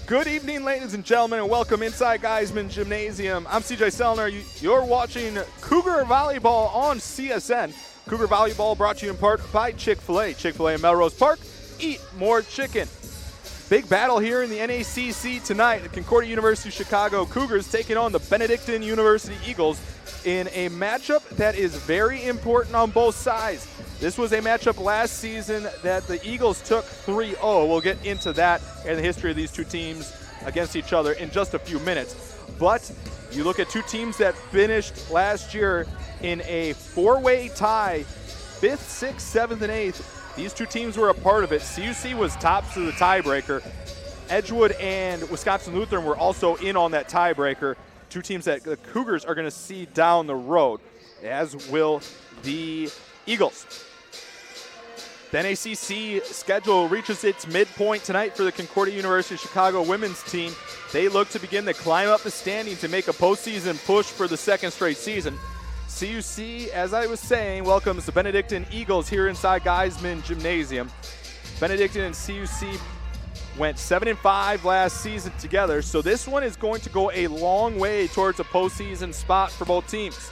Good evening, ladies and gentlemen, and welcome inside Geiseman Gymnasium. I'm CJ Sellner. You're watching Cougar Volleyball on CSN. Cougar Volleyball brought to you in part by Chick-fil-A. Chick-fil-A in Melrose Park. Eat more chicken. Big battle here in the NACC tonight. The Concordia University Chicago Cougars taking on the Benedictine University Eagles in a matchup that is very important on both sides. This was a matchup last season that the Eagles took 3-0. We'll get into that and the history of these two teams against each other in just a few minutes. But you look at two teams that finished last year in a four-way tie, 5th, 6th, 7th, and 8th. These two teams were a part of it. CUC was tops of the tiebreaker. Edgewood and Wisconsin Lutheran were also in on that tiebreaker. Two teams that the Cougars are going to see down the road, as will the Eagles. The NACC schedule reaches its midpoint tonight for the Concordia University Chicago women's team. They look to begin to climb up the standings and make a postseason push for the second straight season. CUC, as I was saying, welcomes the Benedictine Eagles here inside Geiseman Gymnasium. Benedictine and CUC went 7-5 last season together, so this one is going to go a long way towards a postseason spot for both teams.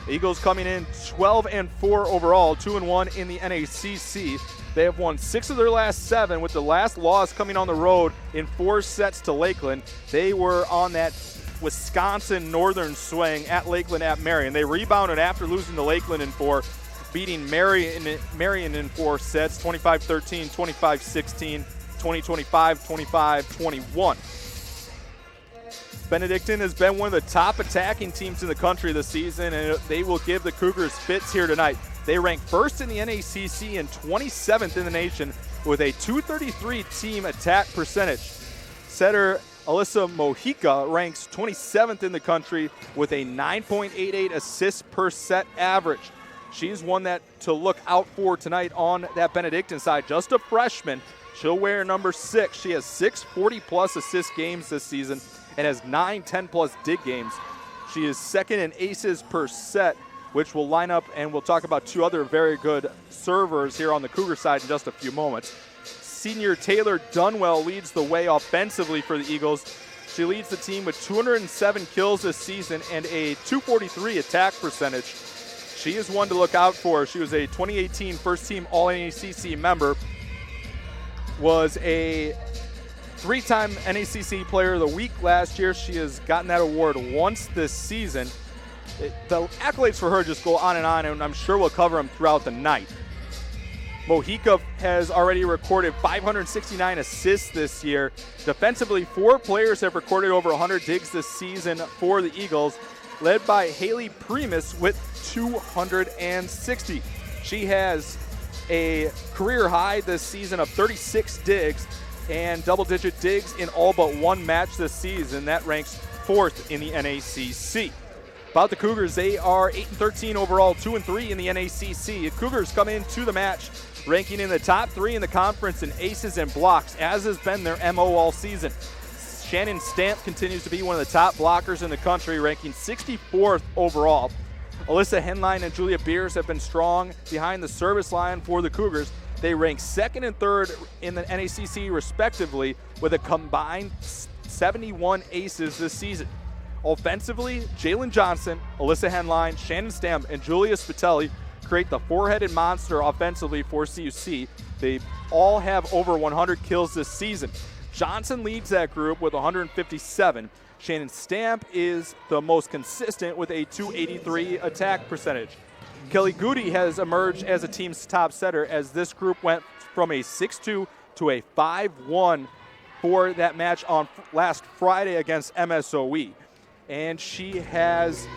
Eagles coming in 12-4 overall, 2-1 in the NACC. They have won 6 of their last 7, with the last loss coming on the road in 4 sets to Lakeland. They were on that Wisconsin Northern swing at Lakeland at Marion. They rebounded after losing to Lakeland in 4, beating Marion in 4 sets, 25-13, 25-16, 20-25, 25-21. Benedictine has been one of the top attacking teams in the country this season, and they will give the Cougars fits here tonight. They rank first in the NACC and 27th in the nation with a .233 team attack percentage. Setter Alyssa Mojica ranks 27th in the country with a 9.88 assists per set average. She's one that to look out for tonight on that Benedictine side. Just a freshman. She'll wear number 6. She has 6 40-plus assist games this season and has 9 10-plus dig games. She is second in aces per set, which will line up, and we'll talk about 2 other very good servers here on the Cougar side in just a few moments. Senior Taylor Dunwell leads the way offensively for the Eagles. She leads the team with 207 kills this season and a .243 attack percentage. She is one to look out for. She was a 2018 first-team All-NACC member, was a 3-time NACC Player of the Week last year. She has gotten that award once this season. The accolades for her just go on, and I'm sure we'll cover them throughout the night. Mojica has already recorded 569 assists this year. Defensively, 4 players have recorded over 100 digs this season for the Eagles, led by Haley Primus with 260. She has a career high this season of 36 digs and double-digit digs in all but 1 match this season. That ranks 4th in the NACC. About the Cougars, they are 8-13 overall, 2-3 in the NACC. The Cougars come into the match ranking in the top 3 in the conference in aces and blocks, as has been their MO all season. Shannon Stamp continues to be one of the top blockers in the country, ranking 64th overall. Alyssa Henline and Julia Beers have been strong behind the service line for the Cougars. They rank 2nd and 3rd in the NACC respectively with a combined 71 aces this season. Offensively, Jalen Johnson, Alyssa Henline, Shannon Stamp, and Julia Spitelli create the 4-headed monster offensively for CUC. They all have over 100 kills this season. Johnson leads that group with 157. Shannon Stamp is the most consistent with a .283 attack percentage. Kelly Goody has emerged as a team's top setter, as this group went from a 6-2 to a 5-1 for that match on last Friday against MSOE. And she has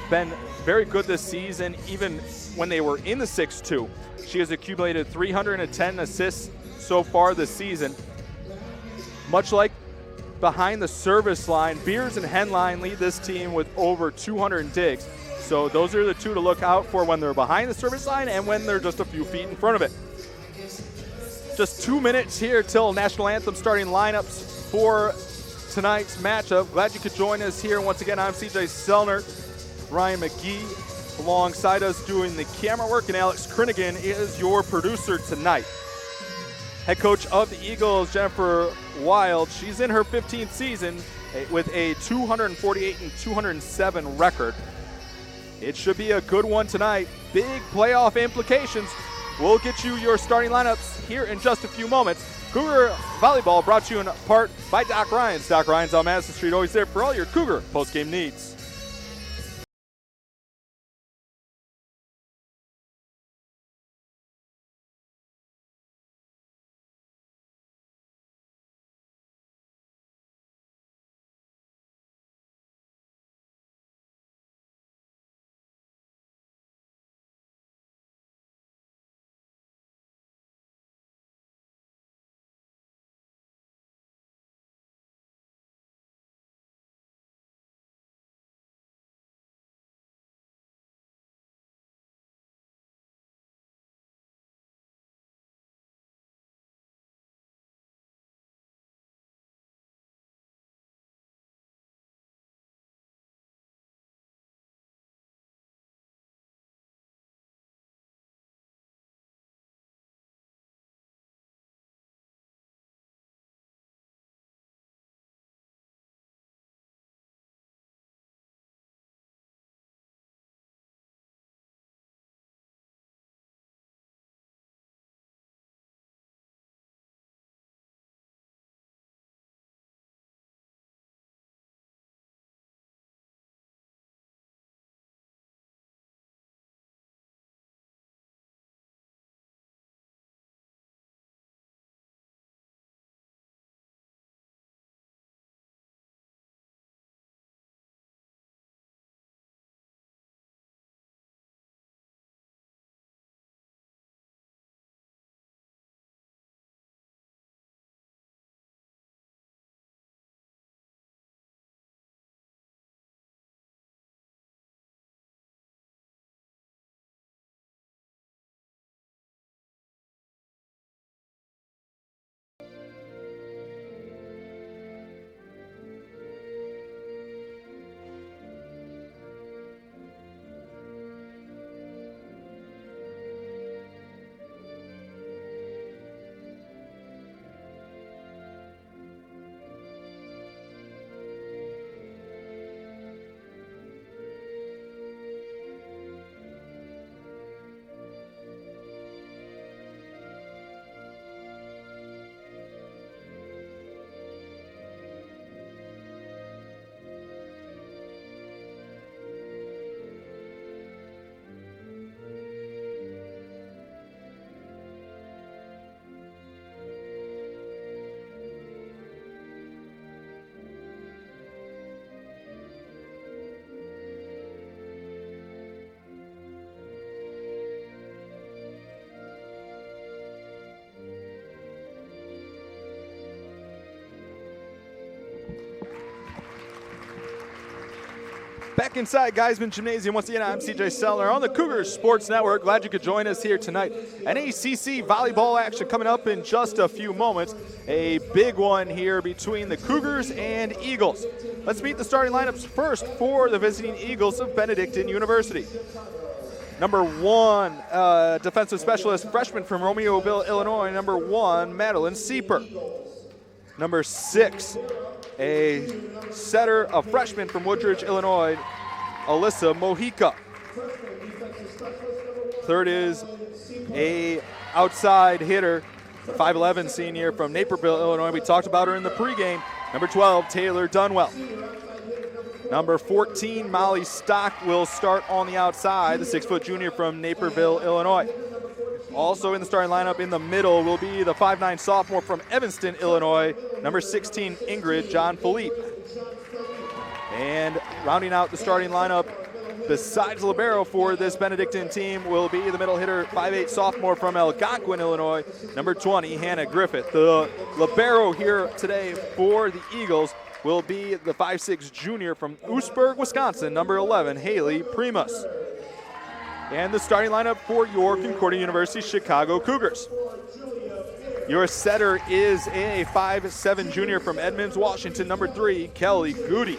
been very good this season, even when they were in the 6-2. She has accumulated 310 assists so far this season. Much like behind the service line, Beers and Henline lead this team with over 200 digs. So those are the 2 to look out for when they're behind the service line and when they're just a few feet in front of it. Just 2 minutes here till National Anthem starting lineups for tonight's matchup. Glad you could join us here. Once again, I'm CJ Sellner. Ryan McGee alongside us doing the camera work, and Alex Krinigan is your producer tonight. Head coach of the Eagles, Jennifer Wild. She's in her 15th season with a 248 and 207 record. It should be a good one tonight. Big playoff implications. We'll get you your starting lineups here in just a few moments. Cougar Volleyball brought to you in part by Doc Ryan's. Doc Ryan's on Madison Street, always there for all your Cougar postgame needs. Back inside Geiseman Gymnasium, once again, I'm CJ Sellner on the Cougars Sports Network. Glad you could join us here tonight. NACC volleyball action coming up in just a few moments. A big one here between the Cougars and Eagles. Let's meet the starting lineups first for the visiting Eagles of Benedictine University. Number 1, defensive specialist, freshman from Romeoville, Illinois, number 1, Madeline Sieper. Number 6, a setter, a freshman from Woodridge, Illinois, Alyssa Mojica. Third is a outside hitter, 5'11" senior from Naperville, Illinois. We talked about her in the pregame. Number 12, Taylor Dunwell. Number 14, Molly Stock will start on the outside, the 6-foot junior from Naperville, Illinois. Also in the starting lineup in the middle will be the 5'9" sophomore from Evanston, Illinois, number 16, Ingrid John Philippe. And rounding out the starting lineup, besides libero for this Benedictine team, will be the middle hitter, 5'8" sophomore from Algonquin, Illinois, number 20, Hannah Griffith. The libero here today for the Eagles will be the 5'6" junior from Oostburg, Wisconsin, number 11, Haley Primus. And the starting lineup for your Concordia University Chicago Cougars. Your setter is a 5'7" junior from Edmonds, Washington, number 3, Kelly Goody.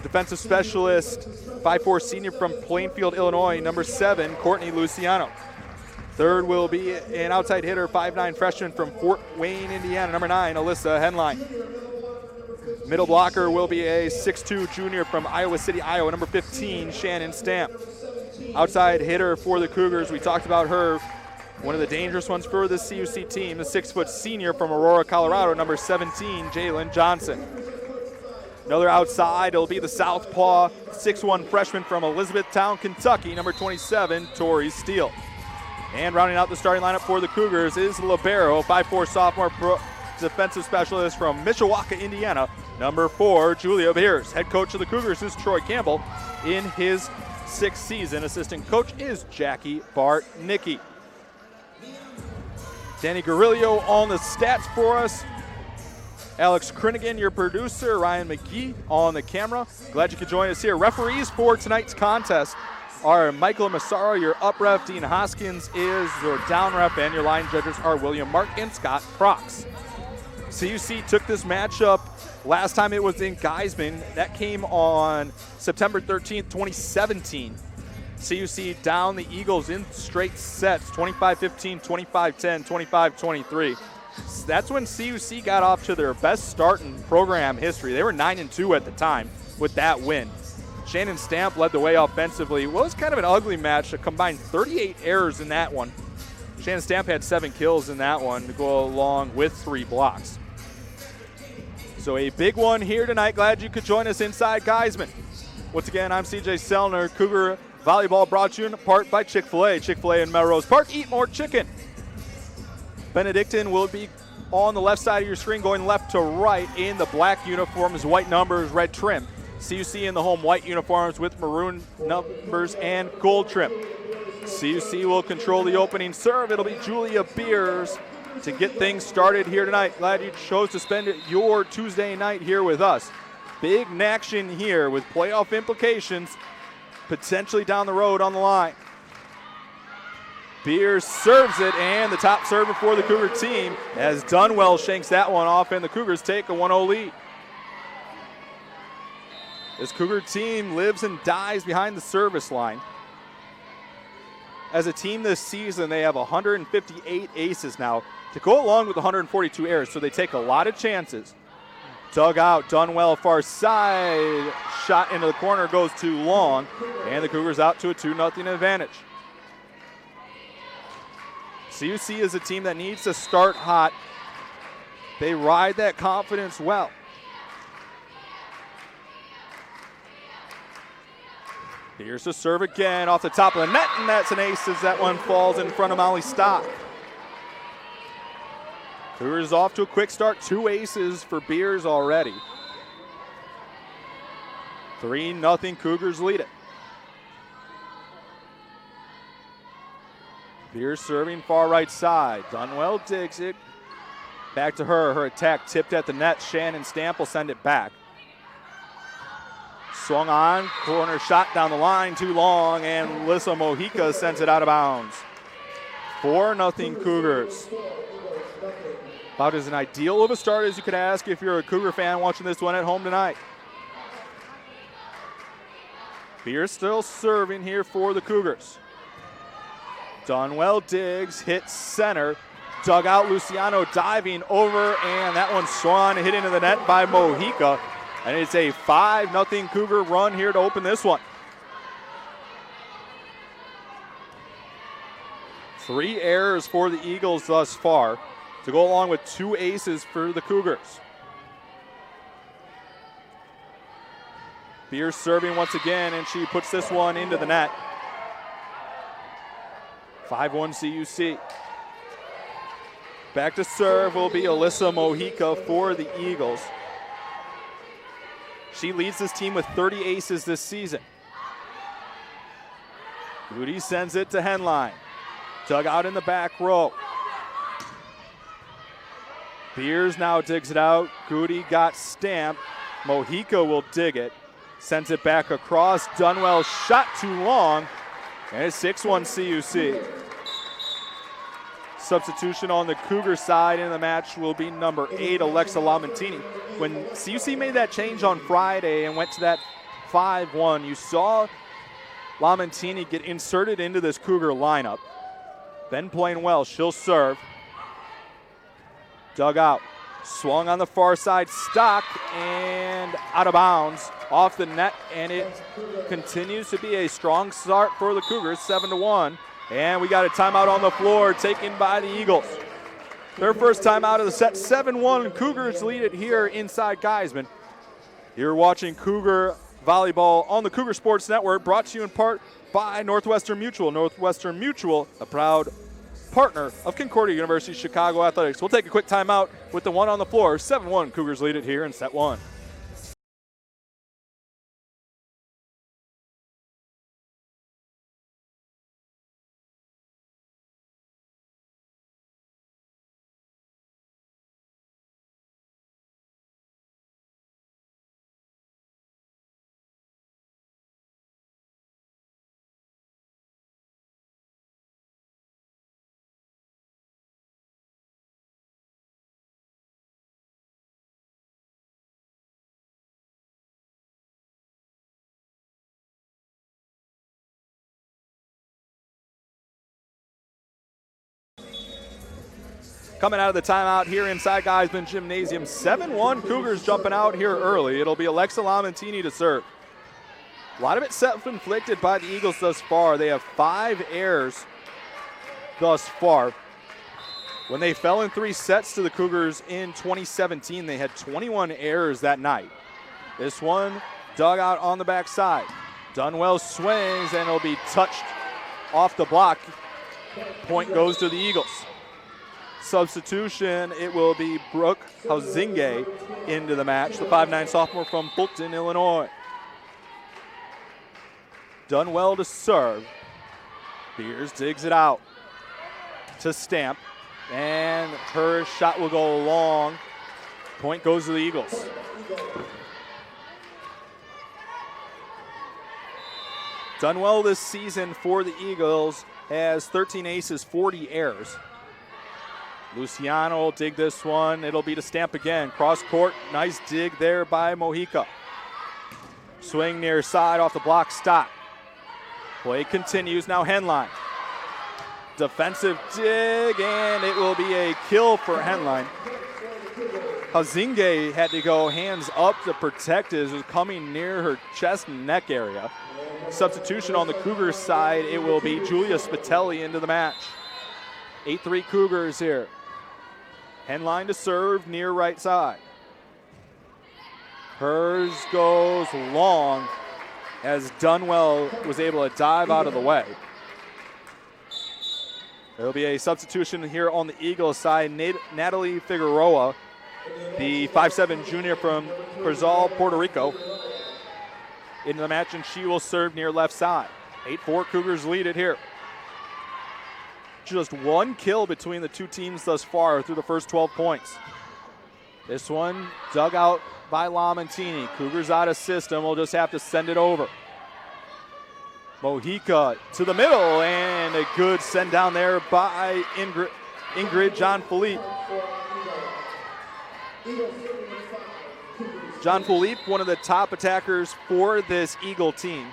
Defensive specialist, 5'4" senior from Plainfield, Illinois, number 7, Courtney Luciano. Third will be an outside hitter, 5'9" freshman from Fort Wayne, Indiana, number 9, Alyssa Henline. Middle blocker will be a 6'2" junior from Iowa City, Iowa, number 15, Shannon Stamp. Outside hitter for the Cougars, we talked about her, one of the dangerous ones for the CUC team, the 6' senior from Aurora, Colorado, number 17, Jalen Johnson. Another outside, it'll be the southpaw, 6'1" freshman from Elizabethtown, Kentucky, number 27, Tori Steele. And rounding out the starting lineup for the Cougars is libero, 5'4" sophomore defensive specialist from Mishawaka, Indiana, number 4, Julia Beers. Head coach of the Cougars is Troy Campbell in his 6th season. Assistant coach is Jackie Bartnicki. Danny Garillo on the stats for us. Alex Krinigan, your producer. Ryan McGee on the camera. Glad you could join us here. Referees for tonight's contest are Michael Massaro, your up ref. Dean Hoskins is your down ref, and your line judges are William Mark and Scott Prox. CUC took this matchup last time it was in Geiseman. That came on September 13th, 2017. CUC down the Eagles in straight sets, 25-15, 25-10, 25-23. That's when CUC got off to their best start in program history. They were 9-2 at the time with that win. Shannon Stamp led the way offensively. Well, it was kind of an ugly match, a combined 38 errors in that one. Shannon Stamp had 7 kills in that one to go along with 3 blocks. So a big one here tonight. Glad you could join us inside Geiseman. Once again, I'm CJ Selner. Cougar Volleyball brought to you in part by Chick-fil-A. Chick-fil-A in Melrose Park. Eat more chicken. Benedictine will be on the left side of your screen going left to right in the black uniforms, white numbers, red trim. CUC in the home white uniforms with maroon numbers and gold trim. CUC will control the opening serve. It'll be Julia Beers to get things started here tonight. Glad you chose to spend your Tuesday night here with us. Big action here with playoff implications potentially down the road on the line. Beers serves it, and the top server for the Cougar team as Dunwell shanks that one off, and the Cougars take a 1-0 lead. This Cougar team lives and dies behind the service line. As a team this season, they have 158 aces now to go along with 142 errors, so they take a lot of chances. Dug out, Dunwell far side, shot into the corner, goes too long, and the Cougars out to a 2-0 advantage. CUC is a team that needs to start hot. They ride that confidence well. Here's the serve again off the top of the net, and that's an ace as that one falls in front of Molly Stock. Cougars off to a quick start, 2 aces for Beers already. 3-0 Cougars lead it. Beers serving far right side. Dunwell digs it. Back to her. Her attack tipped at the net. Shannon Stamp will send it back. Swung on. Corner shot down the line. Too long. And Lissa Mojica sends it out of bounds. 4-0 Cougars. About as an ideal of a start as you could ask if you're a Cougar fan watching this one at home tonight. Beers still serving here for the Cougars. Dunwell digs, hits center, dug out Luciano diving over, and that one swung hit into the net by Mojica. And it's a 5-0 Cougar run here to open this one. 3 errors for the Eagles thus far to go along with 2 aces for the Cougars. Beers serving once again, and she puts this one into the net. 5-1 CUC. Back to serve will be Alyssa Mojica for the Eagles. She leads this team with 30 aces this season. Goody sends it to Henline. Dug out in the back row. Beers now digs it out. Goody got stamped. Mojica will dig it. Sends it back across. Dunwell shot too long. And it's 6-1 CUC. Substitution on the Cougar side in the match will be number 8, Alexa Lamontini. When CUC made that change on Friday and went to that 5-1, you saw Lamontini get inserted into this Cougar lineup. Been playing well. She'll serve. Dug out. Swung on the far side. Stock and out of bounds off the net. And it continues to be a strong start for the Cougars, 7-1. And we got a timeout on the floor taken by the Eagles. Their first timeout of the set, 7-1. Cougars lead it here inside Geiseman. You're watching Cougar Volleyball on the Cougar Sports Network, brought to you in part by Northwestern Mutual. Northwestern Mutual, a proud partner of Concordia University Chicago Athletics. We'll take a quick timeout with the one on the floor. 7-1, Cougars lead it here in set one. Coming out of the timeout here inside Geiseman Gymnasium, 7-1 Cougars jumping out here early. It'll be Alexa Lamontini to serve. A lot of it self-inflicted by the Eagles thus far. They have 5 errors thus far. When they fell in 3 sets to the Cougars in 2017, they had 21 errors that night. This one dug out on the backside. Dunwell swings and it'll be touched off the block. Point goes to the Eagles. Substitution, it will be Brooke Hausinge into the match, the 5'9" sophomore from Fulton, Illinois. Dunwell to serve. Beers digs it out to Stamp, and her shot will go long. Point goes to the Eagles. Dunwell this season for the Eagles has 13 aces, 40 errors. Luciano will dig this one. It'll be to Stamp again. Cross court, nice dig there by Mojica. Swing near side off the block, stop. Play continues, now Henline. Defensive dig, and it will be a kill for Henline. Hausinge had to go hands up to protect it. It was coming near her chest and neck area. Substitution on the Cougars side, it will be Julia Spitelli into the match. 8-3 Cougars here. Henline to serve near right side. Hers goes long as Dunwell was able to dive out of the way. There'll be a substitution here on the Eagles side. Natalie Figueroa, the 5'7" junior from Corozal, Puerto Rico, into the match, and she will serve near left side. 8-4 Cougars lead it here. Just one kill between the two teams thus far through the first 12 points. This one dug out by Lamontini. Cougars out of system. We'll just have to send it over. Mojica to the middle, and a good send down there by Ingrid Jean-Philippe. Jean-Philippe, one of the top attackers for this Eagle team,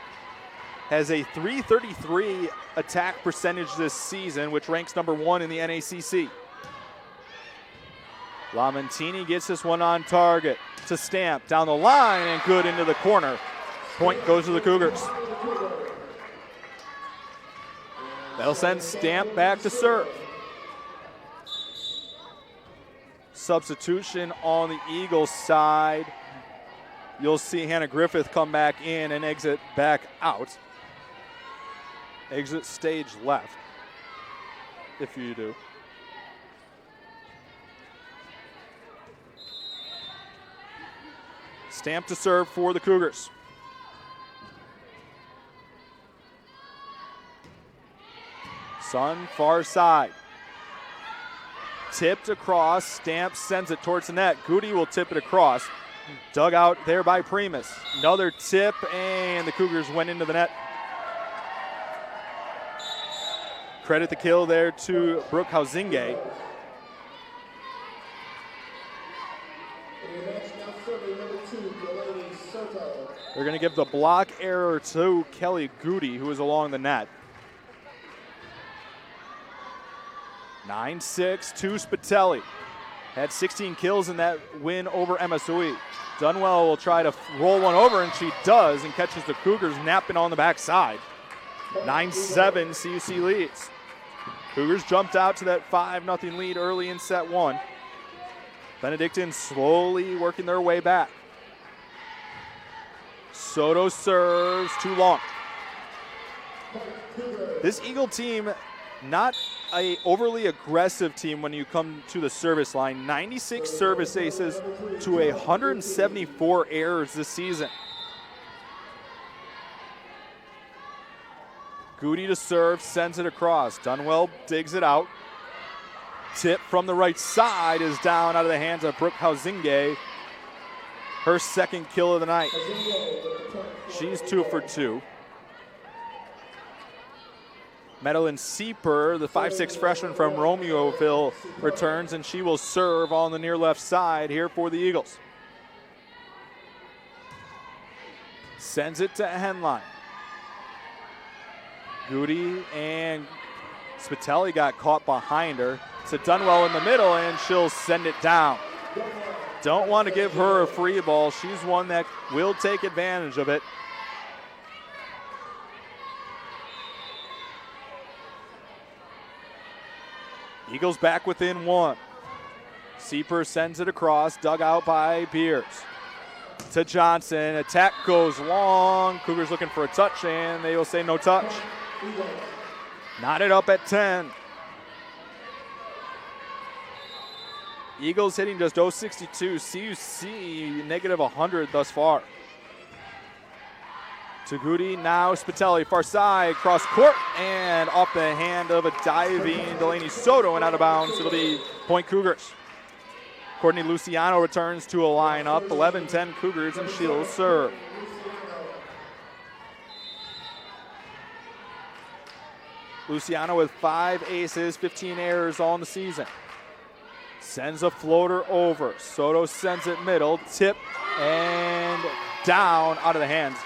has a .333 attack percentage this season, which ranks number 1 in the NACC. Lamontini gets this one on target to Stamp down the line, and good into the corner. Point goes to the Cougars. That'll send Stamp back to serve. Substitution on the Eagles side. You'll see Hannah Griffith come back in and exit back out. Exit stage left, if you do. Stamp to serve for the Cougars. Sun far side. Tipped across, Stamp sends it towards the net. Goody will tip it across. Dug out there by Primus. Another tip, and the Cougars went into the net. Credit the kill there to Brooke Hausinge. They're going to give the block error to Kelly Goody, who is along the net. 9-6 to Spitelli. Had 16 kills in that win over MSOE. Dunwell will try to roll one over, and she does, and catches the Cougars napping on the backside. 9-7 CUC leads. Cougars jumped out to that 5-0 lead early in set one. Benedictine slowly working their way back. Soto serves too long. This Eagle team, not a overly aggressive team when you come to the service line. 96 service aces to 174 errors this season. Goody to serve, sends it across. Dunwell digs it out. Tip from the right side is down out of the hands of Brooke Hausinge. Her second kill of the night. She's 2 for 2. Madeline Sieper, the 5'6" freshman from Romeoville, returns, and she will serve on the near left side here for the Eagles. Sends it to Henline. Goody and Spitelli got caught behind her. To Dunwell in the middle, and she'll send it down. Don't want to give her a free ball. She's one that will take advantage of it. Eagles back within 1. Sieper sends it across, dug out by Beers. To Johnson, attack goes long. Cougars looking for a touch, and they will say no touch. Knotted up at 10. Eagles hitting just .062. CUC negative 100 thus far. To Goody, now Spitelli, far side, cross court, and off the hand of a diving Delaney Soto and out of bounds. It'll be point Cougars. Courtney Luciano returns to a lineup, 11-10 Cougars, and she'll serve. Luciano with 5 aces, 15 errors on the season. Sends a floater over. Soto sends it middle, tip, and down out of the hands.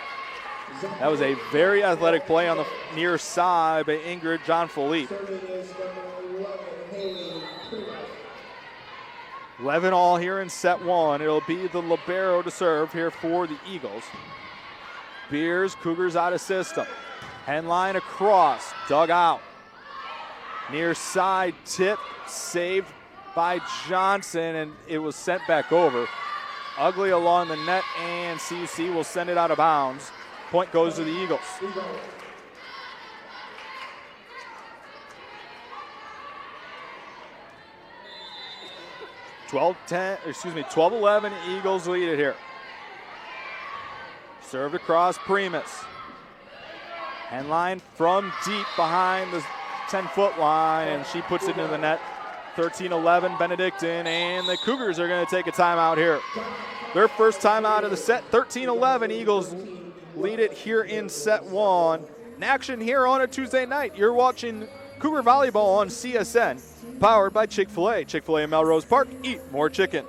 That was a very athletic play on the near side by Ingrid John-Philippe. 11 all here in set one. It'll be the libero to serve here for the Eagles. Beers, Cougars out of system. Henline across, dug out. Near side tip, saved by Johnson, and it was sent back over. Ugly along the net, and CUC will send it out of bounds. Point goes to the Eagles. Twelve 11 Eagles lead it here. Served across Primus. Henline from deep behind the 10-foot line, and she puts it into the net. 13-11 Benedictine, and the Cougars are going to take a timeout here. Their first timeout of the set. 13-11 Eagles lead it here in set one. In action here on a Tuesday night. You're watching Cougar Volleyball on CSN, powered by Chick-fil-A. Chick-fil-A in Melrose Park. Eat more chicken.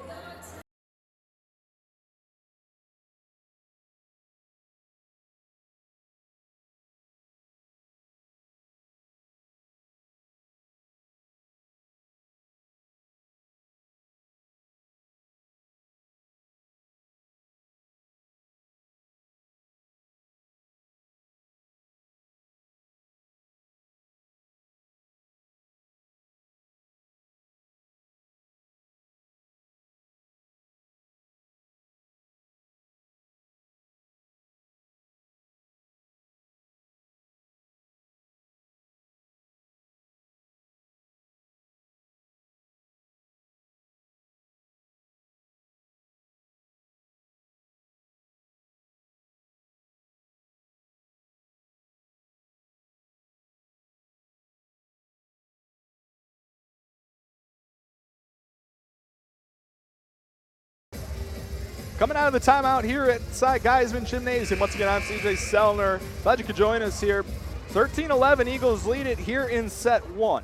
Coming out of the timeout here at Geiseman Gymnasium. Once again, I'm CJ Sellner. Glad you could join us here. 13-11 Eagles lead it here in set one.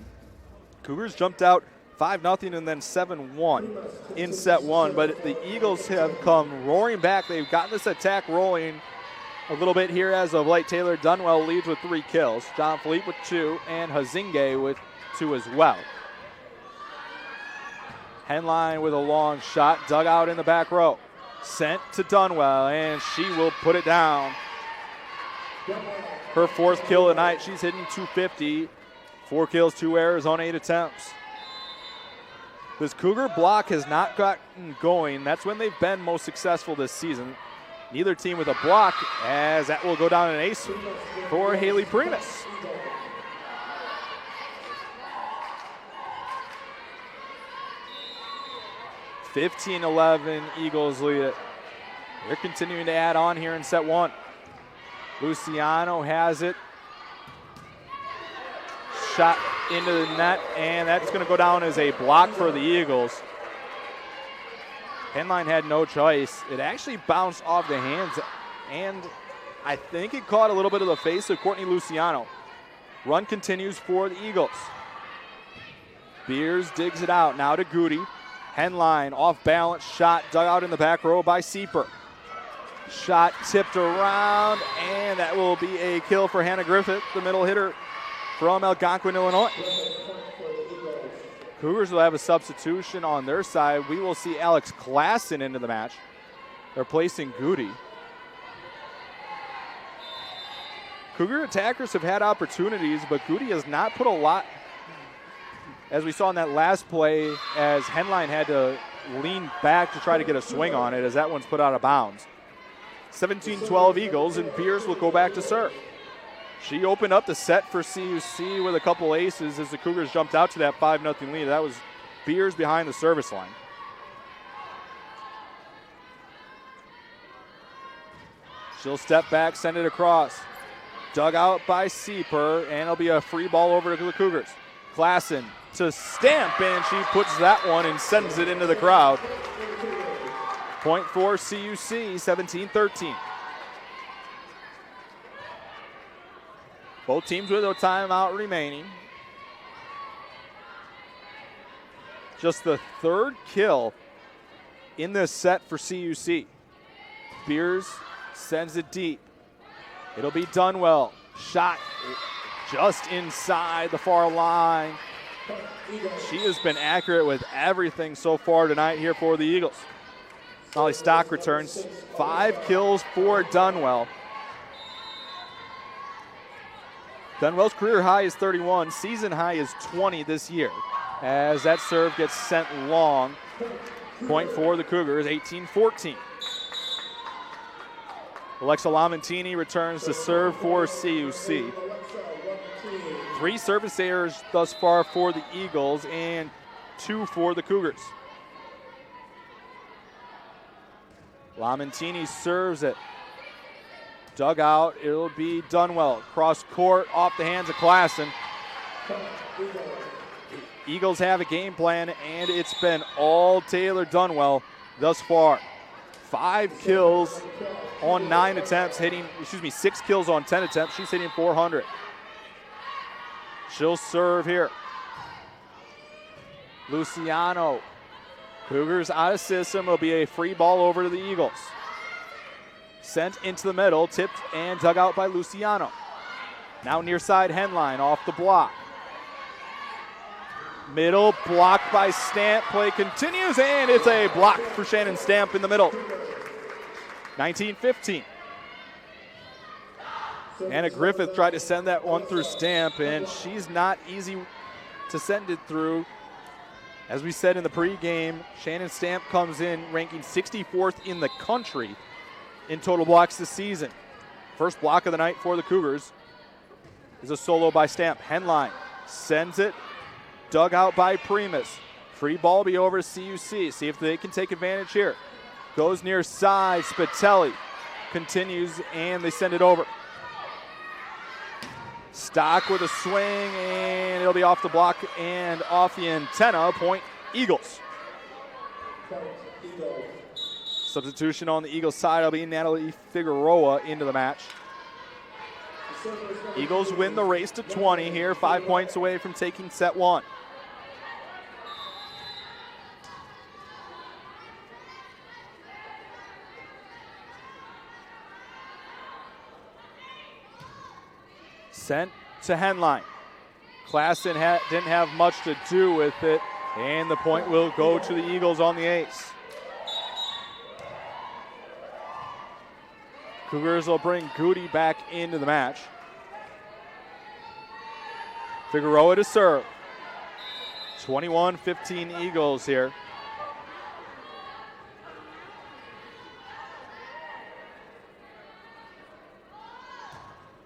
Cougars jumped out 5-0 and then 7-1 in set one, but the Eagles have come roaring back. They've gotten this attack rolling a little bit here as of late. Taylor Dunwell leads with 3 kills. John Philippe with 2, and Hazinge with 2 as well. Henline with a long shot, dug out in the back row. Sent to Dunwell, and she will put it down. Her 4th kill tonight. She's hitting .250. 4 kills, 2 errors on 8 attempts. This Cougar block has not gotten going. That's when they've been most successful this season. Neither team with a block, as that will go down an ace for Haley Primus. (15-11) Eagles lead it. They're continuing to add on here in set 1. Luciano has it. Shot into the net, and that's going to go down as a block for the Eagles. Henline had no choice. It actually bounced off the hands, and I think it caught a little bit of the face of Courtney Luciano. Run continues for the Eagles. Beers digs it out, now to Goody. Henline, off balance shot, dug out in the back row by Sieper. Shot tipped around, and that will be a kill for Hannah Griffith, the middle hitter from Algonquin, Illinois. Cougars will have a substitution on their side. We will see Alex Klassen into the match. They're placing Goody. Cougar attackers have had opportunities, but Goody has not put a lot, as we saw in that last play, as Henline had to lean back to try to get a swing on it, as that one's put out of bounds. 17-12 Eagles, and Beers will go back to serve. She opened up the set for CUC with a couple aces as the Cougars jumped out to that 5-0 lead. That was Beers behind the service line. She'll step back, send it across. Dug out by Sieper, and it'll be a free ball over to the Cougars. Klassen to Stamp, and she puts that one and sends it into the crowd. Point for CUC, 17-13. Both teams with a timeout remaining. Just the 3rd kill in this set for CUC. Beers sends it deep. It'll be Dunwell. Shot just inside the far line. She has been accurate with everything so far tonight here for the Eagles. Molly Stock returns. 5 kills for Dunwell. Dunwell's career high is 31. Season high is 20 this year. As that serve gets sent long. Point for the Cougars, 18-14. Alexa Lamontini returns to serve for CUC. 3 service errors thus far for the Eagles and 2 for the Cougars. Lamontini serves it. Dug out, it'll be Dunwell. Cross court, off the hands of Klassen. Eagles have a game plan, and it's been all Taylor Dunwell thus far. 5 kills on 9 attempts, 6 kills on 10 attempts. She's hitting .400. She'll serve here. Luciano. Cougars out of system. It'll be a free ball over to the Eagles. Sent into the middle, tipped and dug out by Luciano. Now near side Henline off the block. Middle blocked by Stamp. Play continues, and it's a block for Shannon Stamp in the middle. 19-15. Anna Griffith tried to send that one through Stamp, and she's not easy to send it through. As we said in the pregame, Shannon Stamp comes in ranking 64th in the country in total blocks this season. First block of the night for the Cougars is a solo by Stamp. Henline sends it, dug out by Primus. Free ball be over to CUC. See if they can take advantage here. Goes near side, Spitelli continues, and they send it over. Stock with a swing, and it'll be off the block and off the antenna. Point Eagles. Substitution on the Eagles side will be Natalie Figueroa into the match. Eagles win the race to 20 here, 5 points away from taking set 1. Sent to Henline. Klassen didn't have much to do with it And the point will go to the Eagles on the ace. Cougars will bring Goody back into the match. Figueroa to serve. 21-15 Eagles here.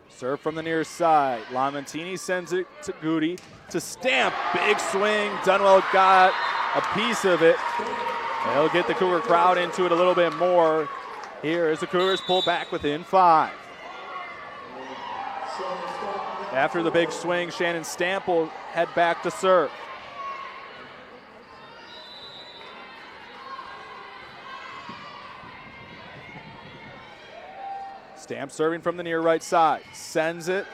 Serve from the near side. Lamentini sends it to Goody to Stamp. Big swing. Dunwell got a piece of it. They'll get the Cougar crowd into it a little bit more. Here as the Cougars pull back within 5. After the big swing, Shannon Stamp will head back to serve. Stamp serving from the near right side. Sends it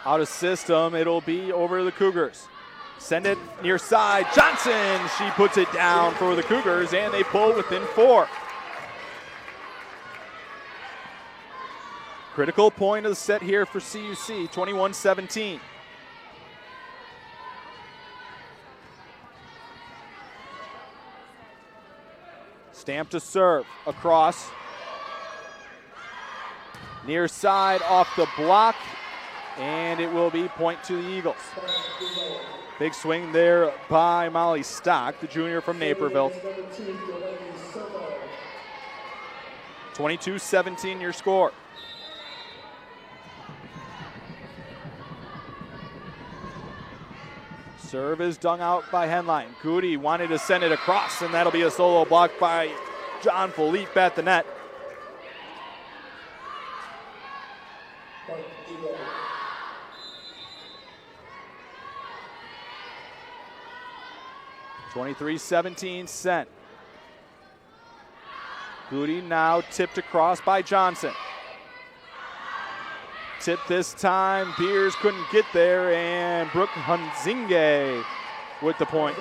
out of system. It'll be over to the Cougars. Send it near side. Johnson, she puts it down for the Cougars, and they pull within 4. Critical point of the set here for CUC, 21-17. Stamp to serve, across. Near side, off the block, and it will be point to the Eagles. Big swing there by Molly Stock, the junior from Naperville. 22-17 your score. Serve is dug out by Henline. Goody wanted to send it across, and that'll be a solo block by John Philippe at the net. (23-17) sent. Goody now tipped across by Johnson. Tip this time, Beers couldn't get there, and Brooke Hunzinge with the point.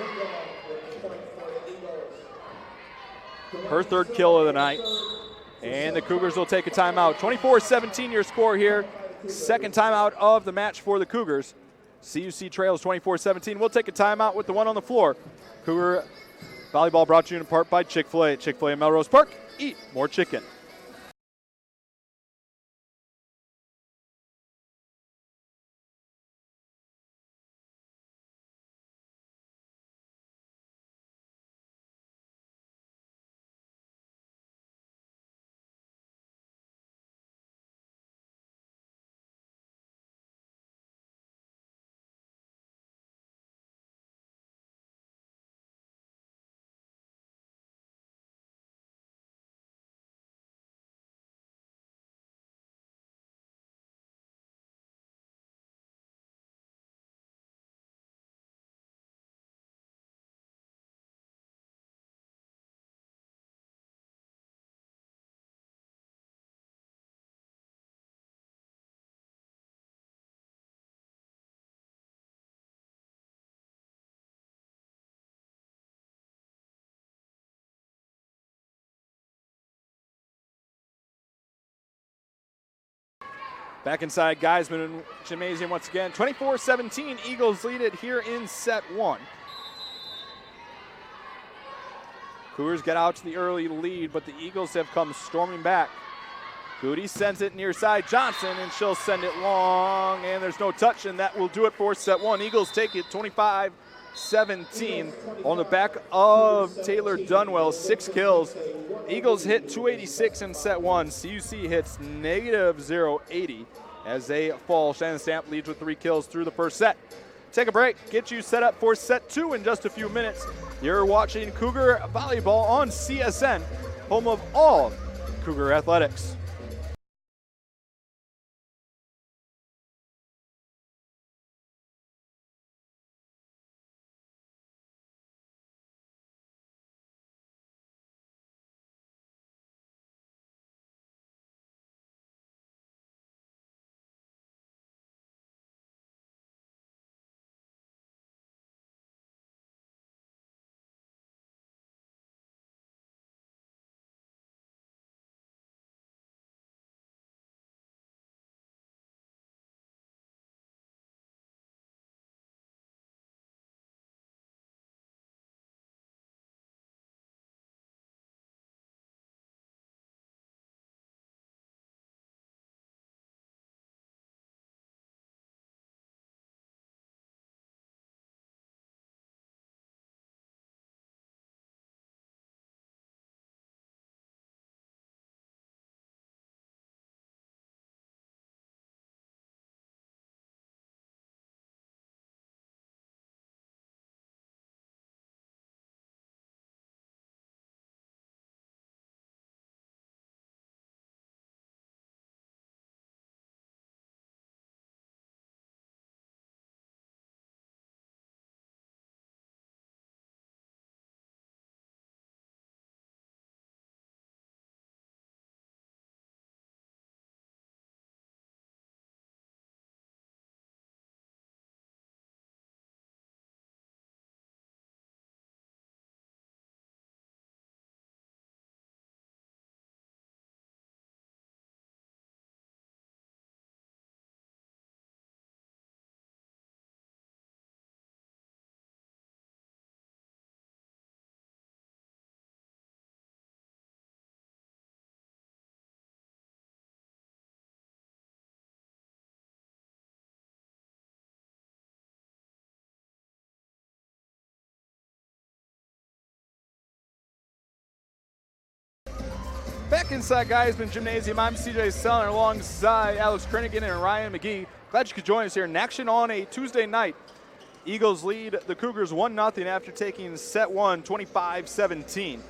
Her 3rd kill of the night. And the Cougars will take a timeout. 24-17 your score here. 2nd timeout of the match for the Cougars. CUC trails 24-17. We'll take a timeout with the one on the floor. Cougar Volleyball brought to you in part by Chick-fil-A. Chick-fil-A in Melrose Park. Eat more chicken. Back inside Geiseman Gymnasium once again. 24-17, Eagles lead it here in set 1. Cougars get out to the early lead, but the Eagles have come storming back. Goody sends it near side Johnson, and she'll send it long, and there's no touch, and that will do it for set 1. Eagles take it 25-17 on the back of Taylor Dunwell, 6 kills. Eagles hit 286 in set 1. CUC hits -080 as they fall. Shannon Stamp leads with 3 kills through the first set. Take a break, get you set up for set 2 in just a few minutes. You're watching Cougar Volleyball on CSN, home of all Cougar athletics. back inside Geiseman Gymnasium. I'm CJ Seller alongside Alex Krennigan and Ryan McGee. Glad you could join us here in action on a Tuesday night. Eagles lead the Cougars 1-0 after taking set one, 25-17.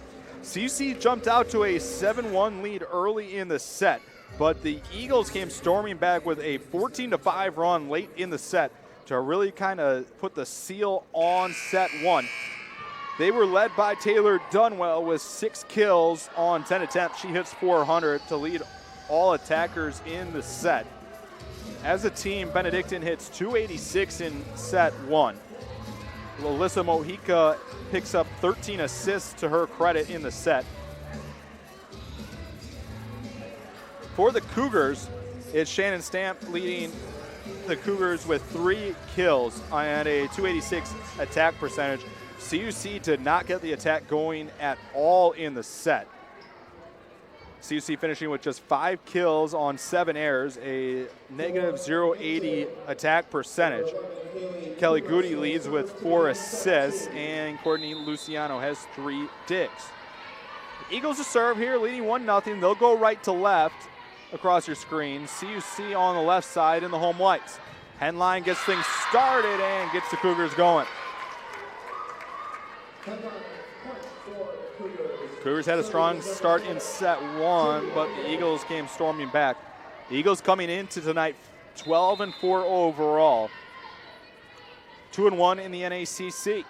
CUC jumped out to a 7-1 lead early in the set, but the Eagles came storming back with a 14-5 run late in the set to really kind of put the seal on set one. They were led by Taylor Dunwell with 6 kills on 10 attempts. She hits 400 to lead all attackers in the set. As a team, Benedictine hits 286 in set one. Alyssa Mojica picks up 13 assists to her credit in the set. For the Cougars, it's Shannon Stamp leading the Cougars with 3 kills and a 286 attack percentage. CUC did not get the attack going at all in the set. CUC finishing with just 5 kills on 7 errors, a negative 0.80 attack percentage. Kelly Goody leads with 4 assists, and Courtney Luciano has 3 digs. The Eagles to serve here, leading 1-0. They'll go right to left across your screen. CUC on the left side in the home whites. Henline gets things started and gets the Cougars going. Cougars had a strong start in set one, but the Eagles came storming back. The Eagles coming into tonight 12-4 overall, 2-1 in the NACC.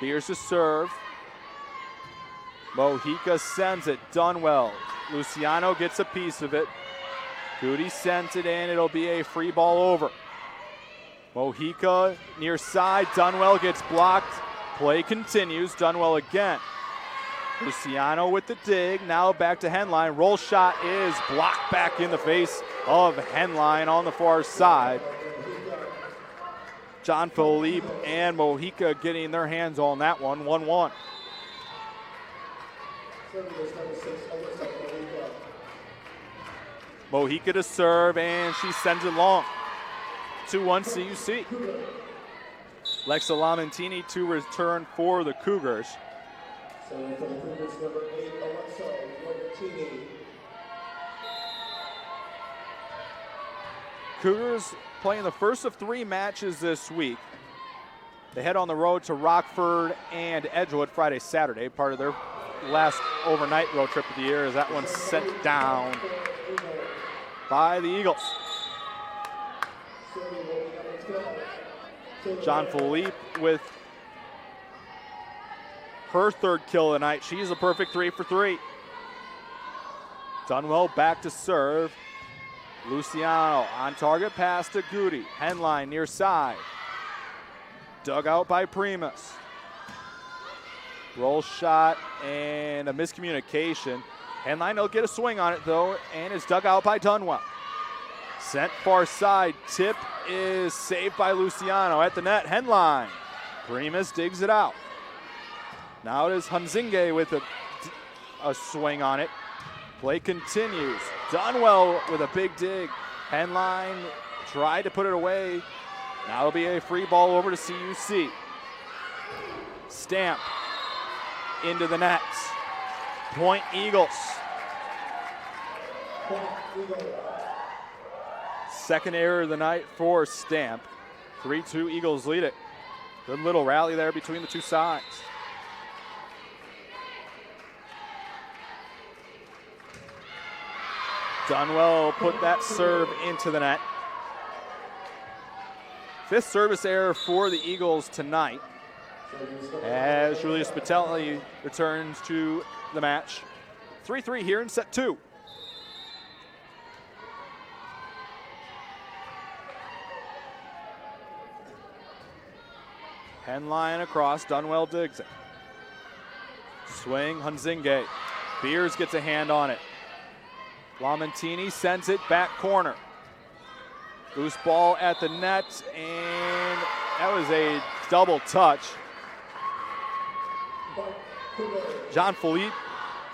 Beers to serve. Mojica sends it. Dunwell. Luciano gets a piece of it. Goody sends it in. It'll be a free ball over. Mojica near side. Dunwell gets blocked. Play continues. Dunwell again. Luciano with the dig. Now back to Henline. Roll shot is blocked back in the face of Henline on the far side. John Philippe and Mojica getting their hands on that one. 1-1. Mojica to serve, and she sends it long. 2-1 CUC. Lexa Lamentini to return for the Cougars. Cougars playing the first of 3 matches this week. They head on the road to Rockford and Edgewood Friday, Saturday, part of their last overnight road trip of the year, as that one's sent down by the Eagles. John Philippe with her 3rd kill of the night. She's a perfect 3 for 3. Dunwell back to serve. Luciano on target pass to Goody. Henline near side. Dug out by Primus. Roll shot and a miscommunication. Henline will get a swing on it though, and it's dug out by Dunwell. Sent far side. Tip is saved by Luciano at the net. Henline. Primus digs it out. Now it is Hunzinge with a swing on it. Play continues. Dunwell with a big dig. Henline tried to put it away. Now it'll be a free ball over to CUC. Stamp into the net. Point Eagles. Second error of the night for Stamp. 3-2 Eagles lead it. Good little rally there between the two sides. Dunwell put that serve into the net. 5th service error for the Eagles tonight, as Julius Patelli returns to the match. 3-3 here in set 2. Henline across. Dunwell digs it. Swing. Hunzinge. Beers gets a hand on it. Lamentini sends it back corner. Loose ball at the net, and that was a double touch. John Philippe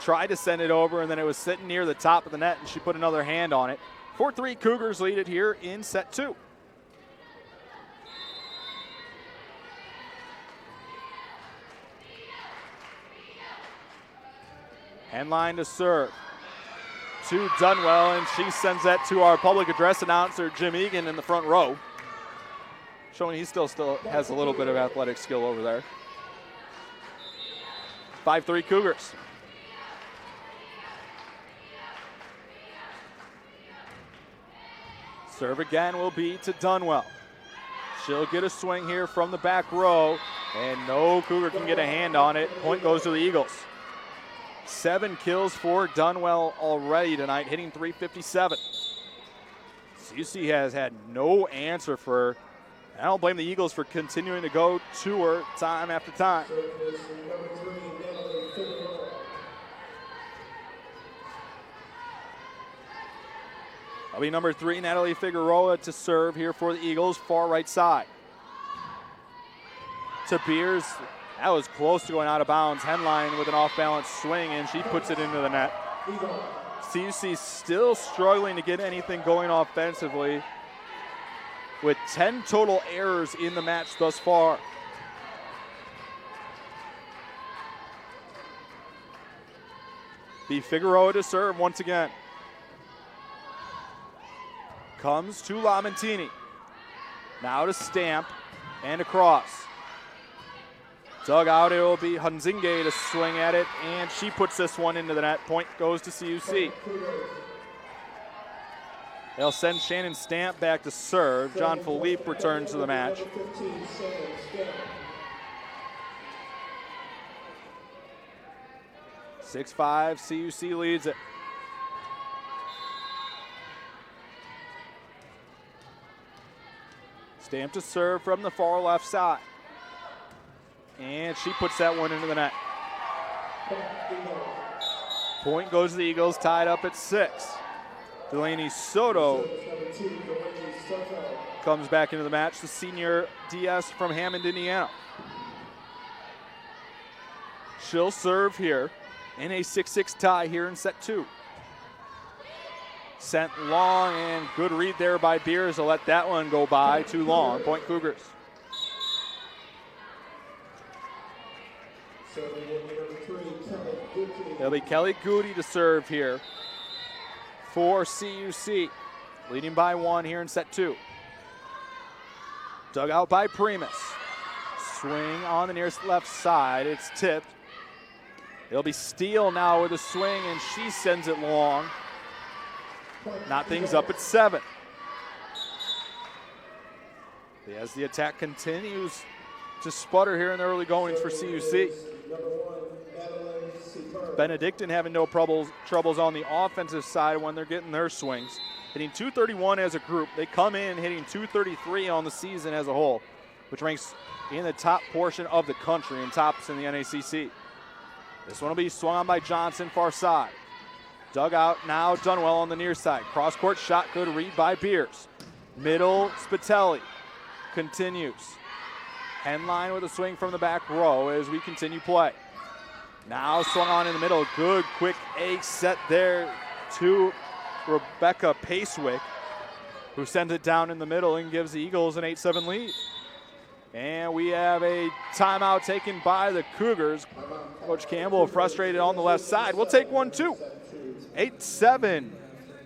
tried to send it over, and then it was sitting near the top of the net, and she put another hand on it. 4-3 Cougars lead it here in set 2. Henline to serve. To Dunwell, and she sends that to our public address announcer, Jim Egan, in the front row. Showing he still has a little bit of athletic skill over there. 5-3 Cougars. Serve again will be to Dunwell. She'll get a swing here from the back row, and no Cougar can get a hand on it. Point goes to the Eagles. 7 kills for Dunwell already tonight, hitting .357. CUC has had no answer for her. I don't blame the Eagles for continuing to go to her time after time. That'll be number 3, Natalie Figueroa, to serve here for the Eagles, far right side. To Beers. That was close to going out of bounds. Henline with an off-balance swing, and she puts it into the net. CUC still struggling to get anything going offensively, with 10 total errors in the match thus far. Be Figueroa to serve once again. Comes to Lamentini. Now to Stamp and across. Dug out, it will be Hunzinge to swing at it, and she puts this one into the net. Point goes to CUC. They'll send Shannon Stamp back to serve. John Philippe returns to the match. (6-5) CUC leads it. Stamp to serve from the far left side. And she puts that one into the net. Point goes to the Eagles, tied up at 6. Delaney Soto comes back into the match, the senior DS from Hammond, Indiana. She'll serve here in a 6-6 tie here in set 2. Sent long, and good read there by Beers to let that one go by too long. Point Cougars. It'll be Kelly Goody to serve here for CUC, leading by 1 here in set 2. Dug out by Primus. Swing on the nearest left side. It's tipped. It'll be Steele now with a swing, and she sends it long. Knot things up at 7. As the attack continues to sputter here in the early goings for CUC. Benedictine having no troubles on the offensive side when they're getting their swings. Hitting .231 as a group. They come in hitting .233 on the season as a whole, which ranks in the top portion of the country and tops in the NACC. This one will be swung on by Johnson, far side. Dug out now, Dunwell on the near side. Cross-court shot, good read by Beers. Middle, Spitelli continues. Henline with a swing from the back row as we continue play. Now swung on in the middle. Good, quick ace set there to Rebecca Pacewick, who sends it down in the middle and gives the Eagles an 8-7 lead. And we have a timeout taken by the Cougars. Coach Campbell frustrated on the left side. We'll take one, too. 8-7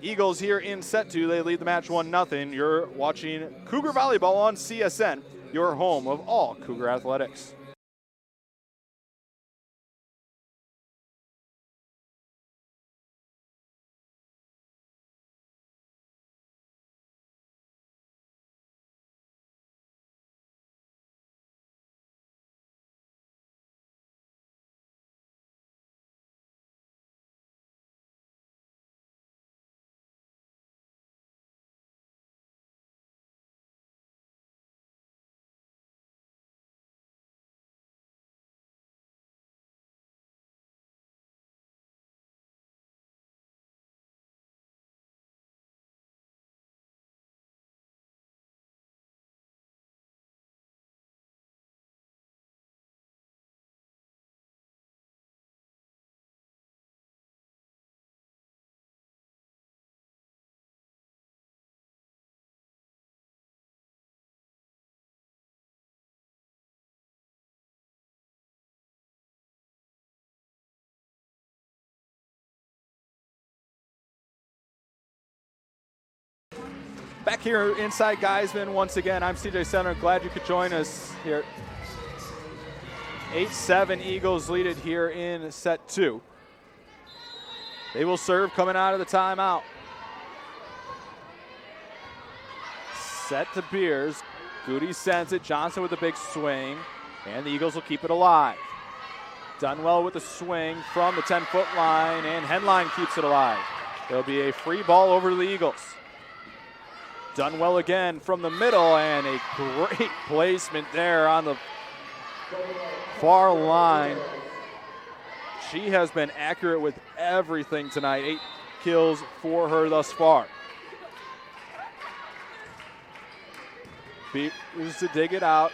Eagles here in set 2. They lead the match 1-0. You're watching Cougar Volleyball on CSN, your home of all Cougar athletics. Back here inside Geiseman once again. I'm CJ Center. Glad you could join us here. 8-7 Eagles lead it here in set 2. They will serve coming out of the timeout. Set to Beers. Goody sends it. Johnson with a big swing. And the Eagles will keep it alive. Dunwell with a swing from the 10-foot line. And Henline keeps it alive. There'll be a free ball over to the Eagles. Dunwell again from the middle. And a great placement there on the far line. She has been accurate with everything tonight. 8 kills for her thus far. Beers to dig it out.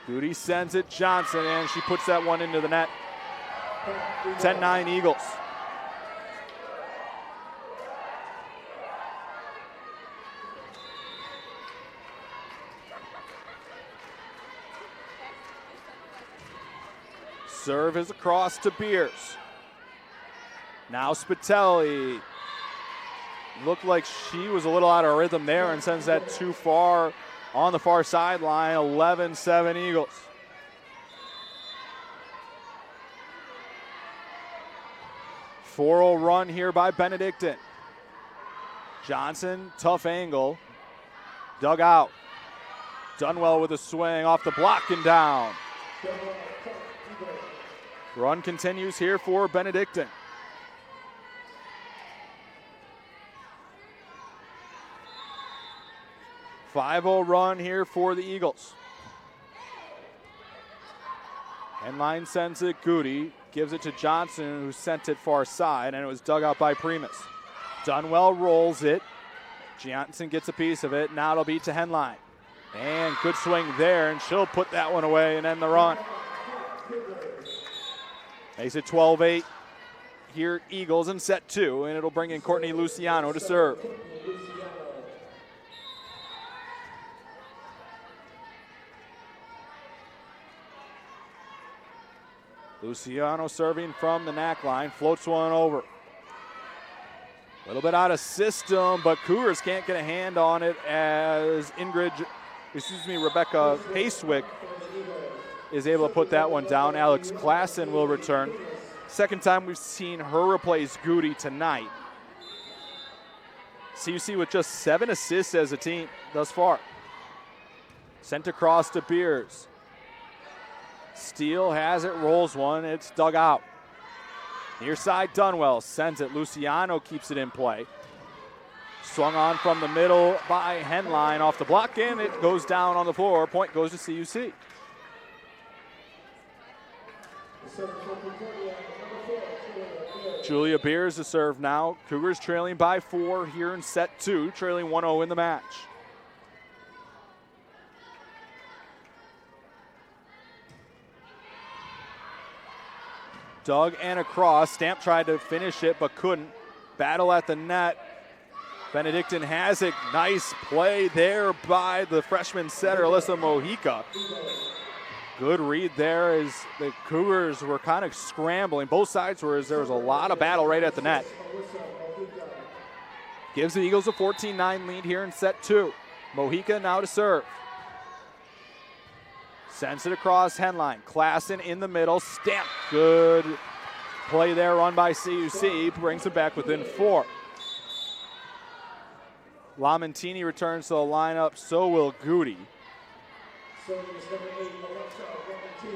Goody sends it. Johnson, and she puts that one into the net. 10-9 Eagles. Serve is across to Beers. Now Spitelli. Looked like she was a little out of rhythm there and sends that too far on the far sideline. 11-7 Eagles. Four-0 run here by Benedictine. Johnson, tough angle. Dug out. Dunwell with a swing off the block and down. Run continues here for Benedictine. Five-0 run here for the Eagles. Henline sends it. Goody gives it to Johnson, who sent it far side, and it was dug out by Primus. Dunwell rolls it. Johnson gets a piece of it. Now it'll be to Henline. And good swing there, and she'll put that one away and end the run. Makes it 12-8 here, Eagles in set 2, and it'll bring in Courtney Luciano to serve. Luciano serving from the NACC line, floats one over. A little bit out of system, but Cougars can't get a hand on it as Rebecca Pacewick is able to put that one down. Alex Klassen will return. Second time we've seen her replace Goody tonight. CUC with just 7 assists as a team thus far. Sent across to Beers. Steele has it, rolls one, it's dug out. Near side, Dunwell sends it. Luciano keeps it in play. Swung on from the middle by Henline off the block, and it goes down on the floor. Point goes to CUC. Julia Beers to serve now. Cougars trailing by 4 here in set 2, trailing 1-0 in the match. Dug and across. Stamp tried to finish it but couldn't. Battle at the net. Benedictine has it. Nice play there by the freshman setter, Alyssa Mojica. Good read there as the Cougars were kind of scrambling. Both sides were, as there was a lot of battle right at the net. Gives the Eagles a 14-9 lead here in set 2. Mojica now to serve. Sends it across Henline. Klassen in the middle. Stamp. Good play there, run by CUC. Brings it back within 4. Lamentini returns to the lineup. So will Goody.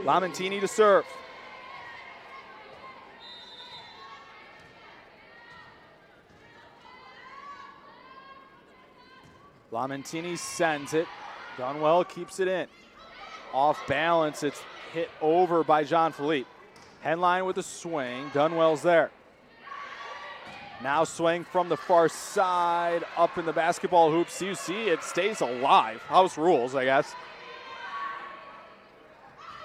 Lamentini to serve. Lamentini sends it. Dunwell keeps it in. Off balance, it's hit over by Jean-Philippe. Henline with a swing. Dunwell's there. Now swing from the far side, up in the basketball hoop. CUC, it stays alive. House rules, I guess.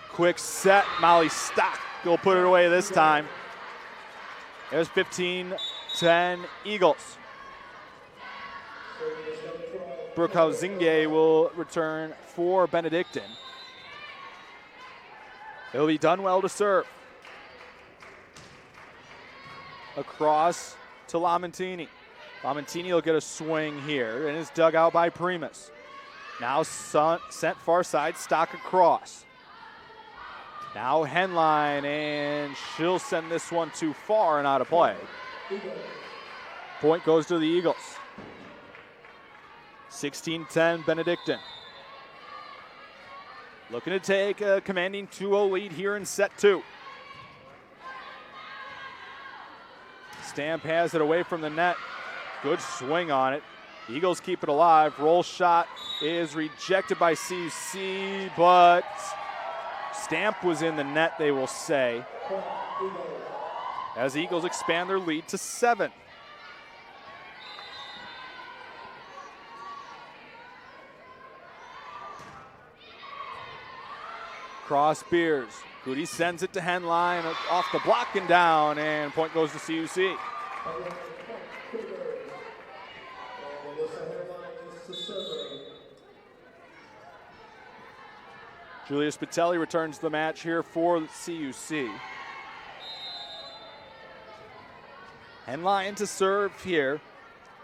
Quick set, Molly Stock will put it away this time. There's 15-10 Eagles. Brooke Hausinge will return for Benedictine. It'll be Dunwell to serve. Across to Lamentini. Lamentini will get a swing here and is dug out by Primus. Now sent far side, Stock across. Now Henline, and she'll send this one too far and out of play. Point goes to the Eagles. 16-10 Benedictine. Looking to take a commanding 2-0 lead here in set 2. Stamp has it away from the net. Good swing on it. Eagles keep it alive. Roll shot is rejected by CUC, but Stamp was in the net, they will say, as Eagles expand their lead to 7. Cross Beers. Goody sends it to Henline, off the block and down, and point goes to CUC. Julia Spitelli returns the match here for CUC. Henline to serve here.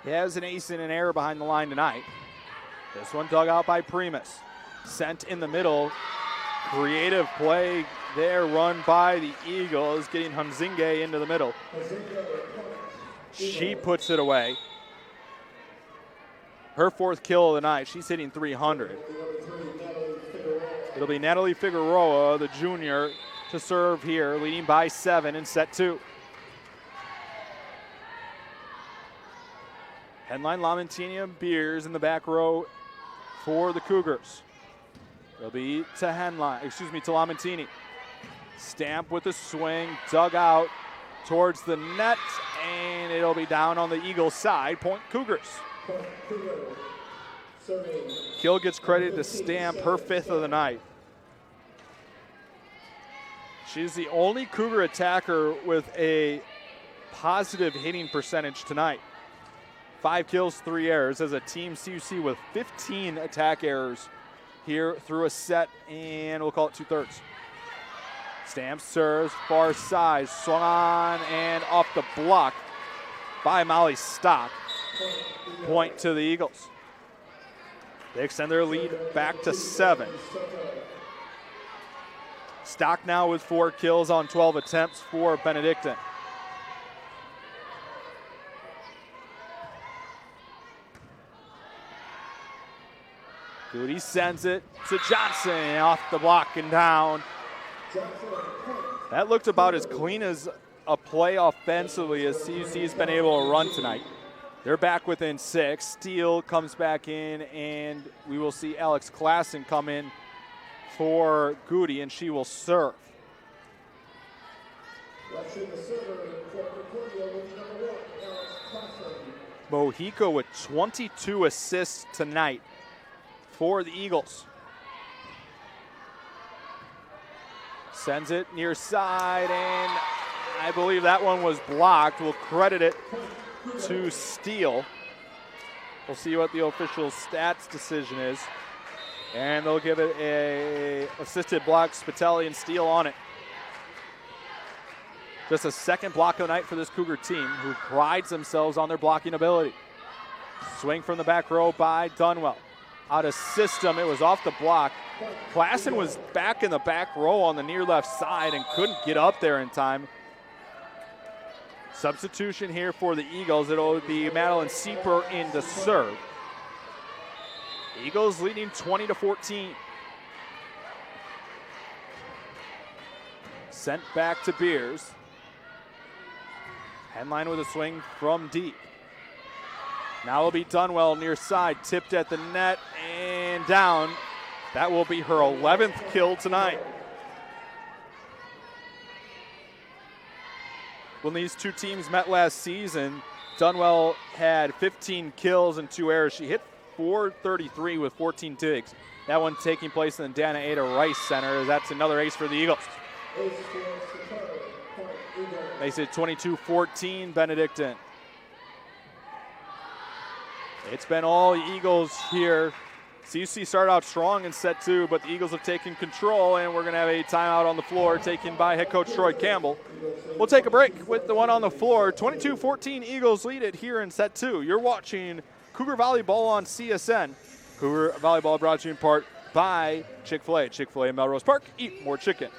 He has an ace and an error behind the line tonight. This one dug out by Primus. Sent in the middle. Creative play there run by the Eagles, getting Hunzinge into the middle. She puts it away. Her 4th kill of the night. She's hitting 300. It'll be Natalie Figueroa, the junior, to serve here, leading by 7 in set 2. Henline, Lamentini, and Beers in the back row for the Cougars. It'll be to Lamentini. Stamp with a swing, dug out towards the net, and it'll be down on the Eagles' side. Point Cougars. Kill gets credit to Stamp, her 5th of the night. She's the only Cougar attacker with a positive hitting percentage tonight. 5 kills, 3 errors as a team. CUC with 15 attack errors here through a set, and we'll call it 2/3. Stamp serves, far side, swung on and off the block by Molly Stock. Point to the Eagles. They extend their lead back to 7. Stock now with 4 kills on 12 attempts for Benedictine. Goody sends it to Johnson, off the block and down. That looked about as clean as a play offensively as CUC has been able to run tonight. They're back within 6. Steele comes back in, and we will see Alex Klassen come in for Goody, and she will serve. Mojica with 22 assists tonight for the Eagles. Sends it near side, and I believe that one was blocked. We'll credit it to Steele. We'll see what the official stats decision is. And they'll give it a assisted block, Spitelli and Steele on it. Just a 2nd block of the night for this Cougar team, who prides themselves on their blocking ability. Swing from the back row by Dunwell. Out of system, it was off the block. Klassen was back in the back row on the near left side and couldn't get up there in time. Substitution here for the Eagles. It'll be Madeline Sieper in to serve. Eagles leading 20-14. Sent back to Beers. Henline with a swing from deep. Now it'll be Dunwell near side, tipped at the net and down. That will be her 11th kill tonight. When these two teams met last season, Dunwell had 15 kills and 2 errors. She hit .433 with 14 digs. That one taking place in the Dana Ada Rice Center. That's another ace for the Eagles. Makes it 22-14 Benedictine. It's been all Eagles here CUC started out strong in set 2, but the Eagles have taken control, and we're going to have a timeout on the floor taken by head coach Troy Campbell. We'll take a break with the one on the floor. 22-14 Eagles lead it here in set 2. You're watching Cougar Volleyball on CSN. Cougar Volleyball brought to you in part by Chick-fil-A. Chick-fil-A in Melrose Park. Eat more chicken.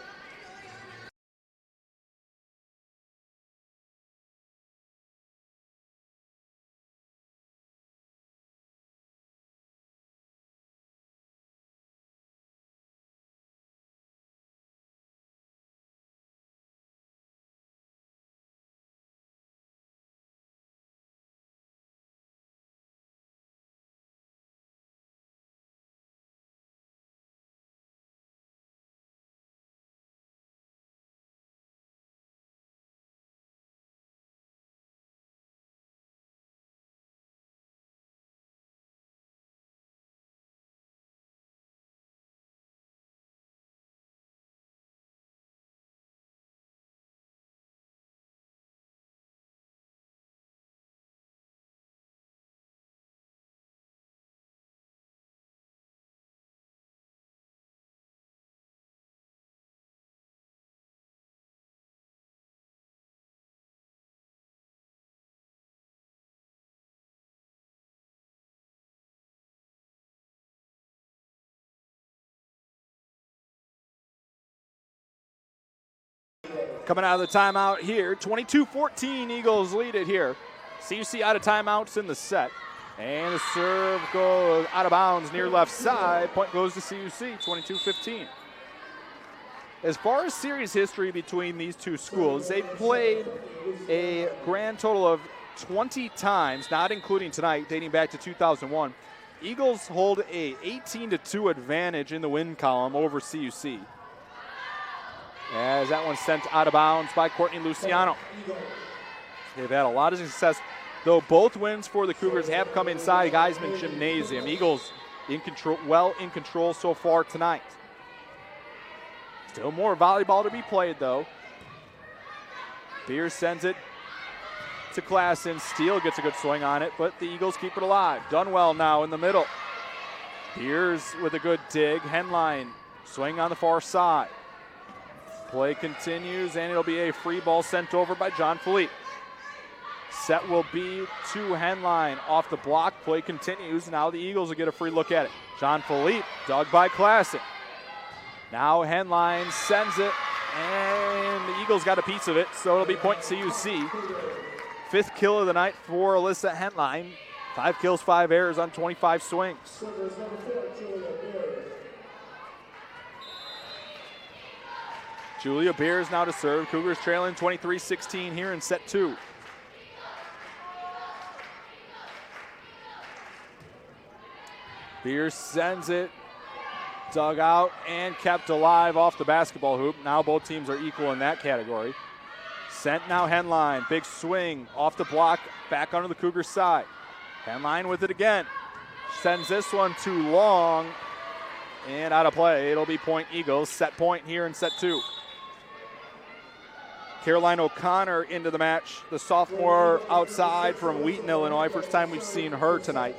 Coming out of the timeout here, 22-14 Eagles lead it here. CUC out of timeouts in the set. And the serve goes out of bounds near left side. Point goes to CUC, 22-15. As far as series history between these two schools, they've played a grand total of 20 times, not including tonight, dating back to 2001. Eagles hold a 18-2 advantage in the win column over CUC. As that one's sent out of bounds by Courtney Luciano. They've had a lot of success, though both wins for the Cougars have come inside Geiseman Gymnasium. Eagles in control, well in control so far tonight. Still more volleyball to be played, though. Beers sends it to Klassen. Steele gets a good swing on it, but the Eagles keep it alive. Dunwell now in the middle. Beers with a good dig. Henline swing on the far side. Play continues, and it'll be a free ball sent over by John Philippe. Set will be to Henline off the block. Play continues. Now the Eagles will get a free look at it. John Philippe, dug by Klassen. Now Henline sends it, and the Eagles got a piece of it, so it'll be point CUC. 5th kill of the night for Alyssa Henline. 5 kills, 5 errors on 25 swings. Julia Beers now to serve. Cougars trailing 23-16 here in set 2. Beers sends it, dug out, and kept alive off the basketball hoop. Now both teams are equal in that category. Sent now Henline. Big swing off the block, back onto the Cougars side. Henline with it again. Sends this one too long, and out of play. It'll be point Eagles. Set point here in set 2. Caroline O'Connor into the match, the sophomore outside from Wheaton, Illinois. First time we've seen her tonight.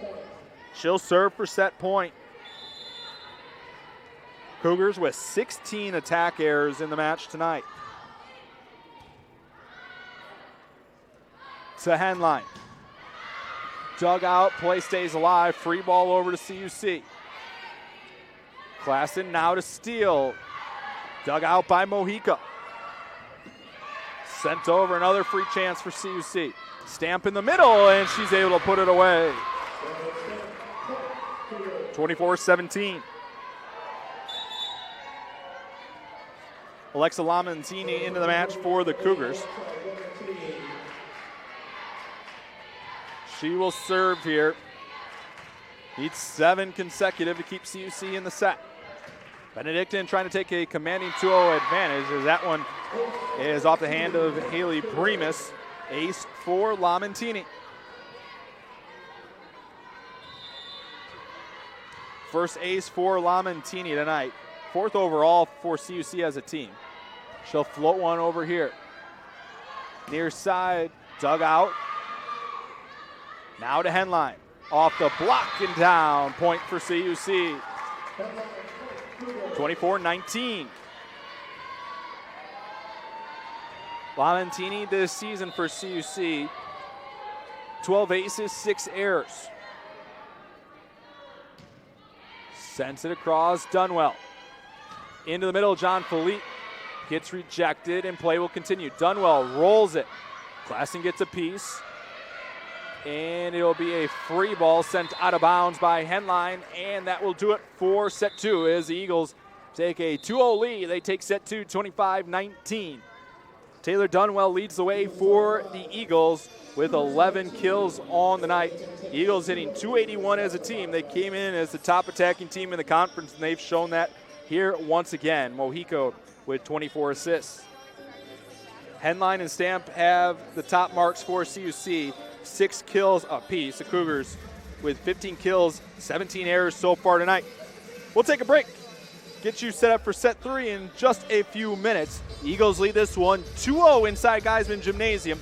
She'll serve for set point. Cougars with 16 attack errors in the match tonight. To Henline. Dug out, play stays alive. Free ball over to CUC. Klassen now to Steele. Dug out by Mojica. Sent over, another free chance for CUC. Stamp in the middle, and she's able to put it away. 24-17. Alexa Lamontini into the match for the Cougars. She will serve here. Needs 7 consecutive to keep CUC in the set. Benedictine trying to take a commanding 2-0 advantage as that one is off the hand of Haley Primus. Ace for Lamontini. First ace for Lamontini tonight. 4th overall for CUC as a team. She'll float one over here. Near side, dug out. Now to Henline. off the block and down. Point for CUC. 24-19. Lamentini this season for CUC, 12 aces, 6 errors. Sends it across, Dunwell. Into the middle, John Philippe gets rejected and play will continue. Dunwell rolls it. Klassen gets a piece. And it'll be a free ball sent out of bounds by Henline, and that will do it for set 2 as the Eagles take a 2-0 lead. They take set 2, 25-19. Taylor Dunwell leads the way for the Eagles with 11 kills on the night. Eagles hitting .281 as a team. They came in as the top attacking team in the conference, and they've shown that here once again. Mojico with 24 assists. Henline and Stamp have the top marks for CUC, 6 kills apiece. The Cougars with 15 kills, 17 errors so far tonight. We'll take a break. Get you set up for set 3 in just a few minutes. Eagles lead this one 2-0 inside Geiseman Gymnasium.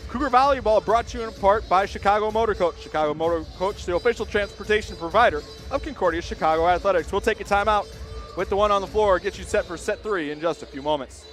Cougar Volleyball brought to you in part by Chicago Motor Coach. Chicago Motor Coach, the official transportation provider of Concordia Chicago Athletics. We'll take a timeout with the one on the floor. Get you set for set 3 in just a few moments.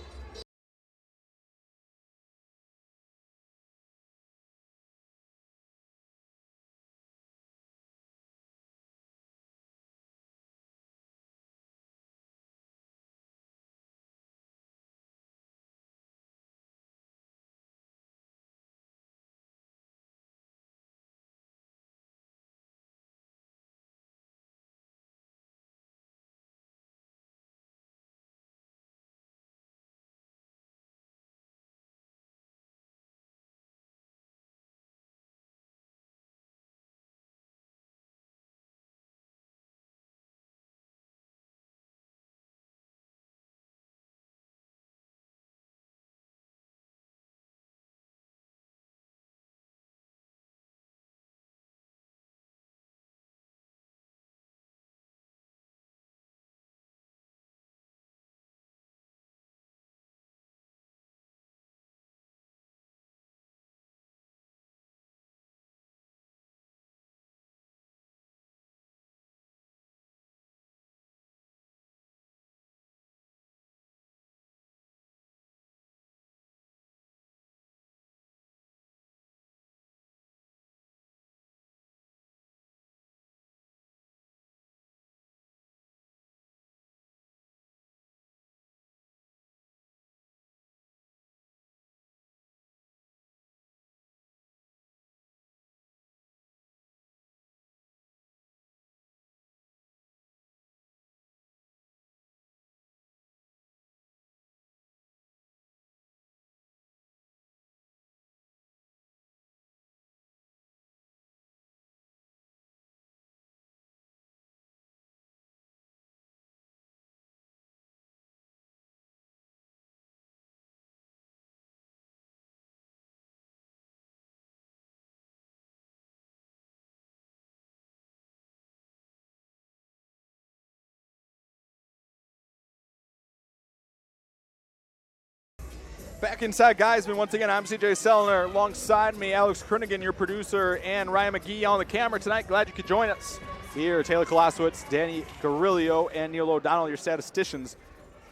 Back inside Geiseman, once again, I'm CJ Sellner. Alongside me, Alex Kruenigan, your producer, and Ryan McGee on the camera tonight. Glad you could join us. Here, Taylor Kolasowitz, Danny Garillo, and Neil O'Donnell, your statisticians,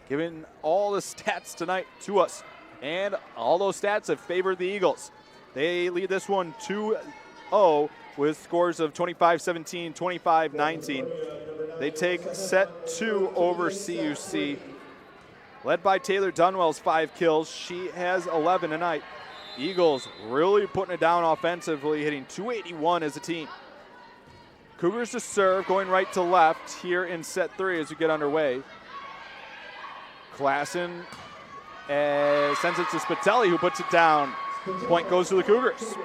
giving all the stats tonight to us. And all those stats have favored the Eagles. They lead this one 2-0 with scores of 25-17, 25-19. They take set 2 over CUC. Led by Taylor Dunwell's 5 kills. She has 11 tonight. Eagles really putting it down offensively, hitting .281 as a team. Cougars to serve, going right to left here in set 3 as we get underway. Klassen sends it to Spitelli, who puts it down. Point goes to the Cougars.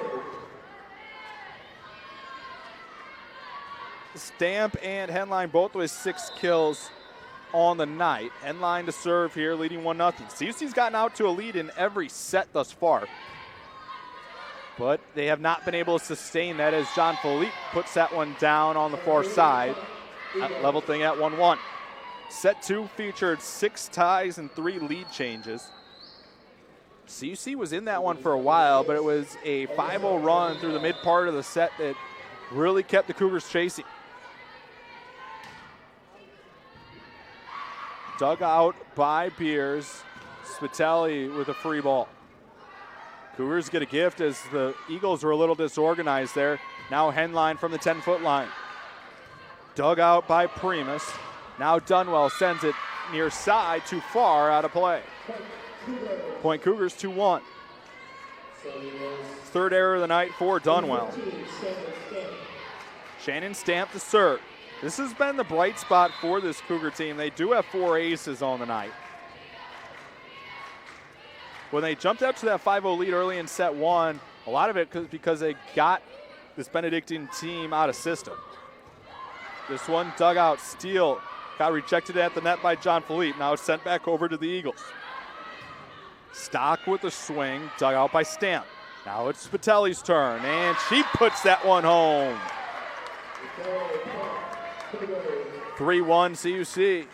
Stamp and Henline both with 6 kills on the night. Henline to serve here, leading 1-0. CUC's gotten out to a lead in every set thus far, but they have not been able to sustain that as John Philippe puts that one down on the far side. Level thing at 1-1. Set 2 featured 6 ties and 3 lead changes. CUC was in that one for a while, but it was a 5-0 run through the mid part of the set that really kept the Cougars chasing. Dug out by Beers. Spitelli with a free ball. Cougars get a gift as the Eagles are a little disorganized there. Now Henline from the 10-foot line. Dug out by Primus. Now Dunwell sends it near side, too far, out of play. Point Cougars 2-1. Third error of the night for Dunwell. Shannon Stamp to serve. This has been the bright spot for this Cougar team. They do have 4 aces on the night. When they jumped out to that 5-0 lead early in set 1, a lot of it was because they got this Benedictine team out of system. This one dug out, steal, got rejected at the net by John Philippe. Now it's sent back over to the Eagles. Stock with the swing, dug out by Stamp. Now it's Spitelli's turn, and she puts that one home. 3-1 CUC.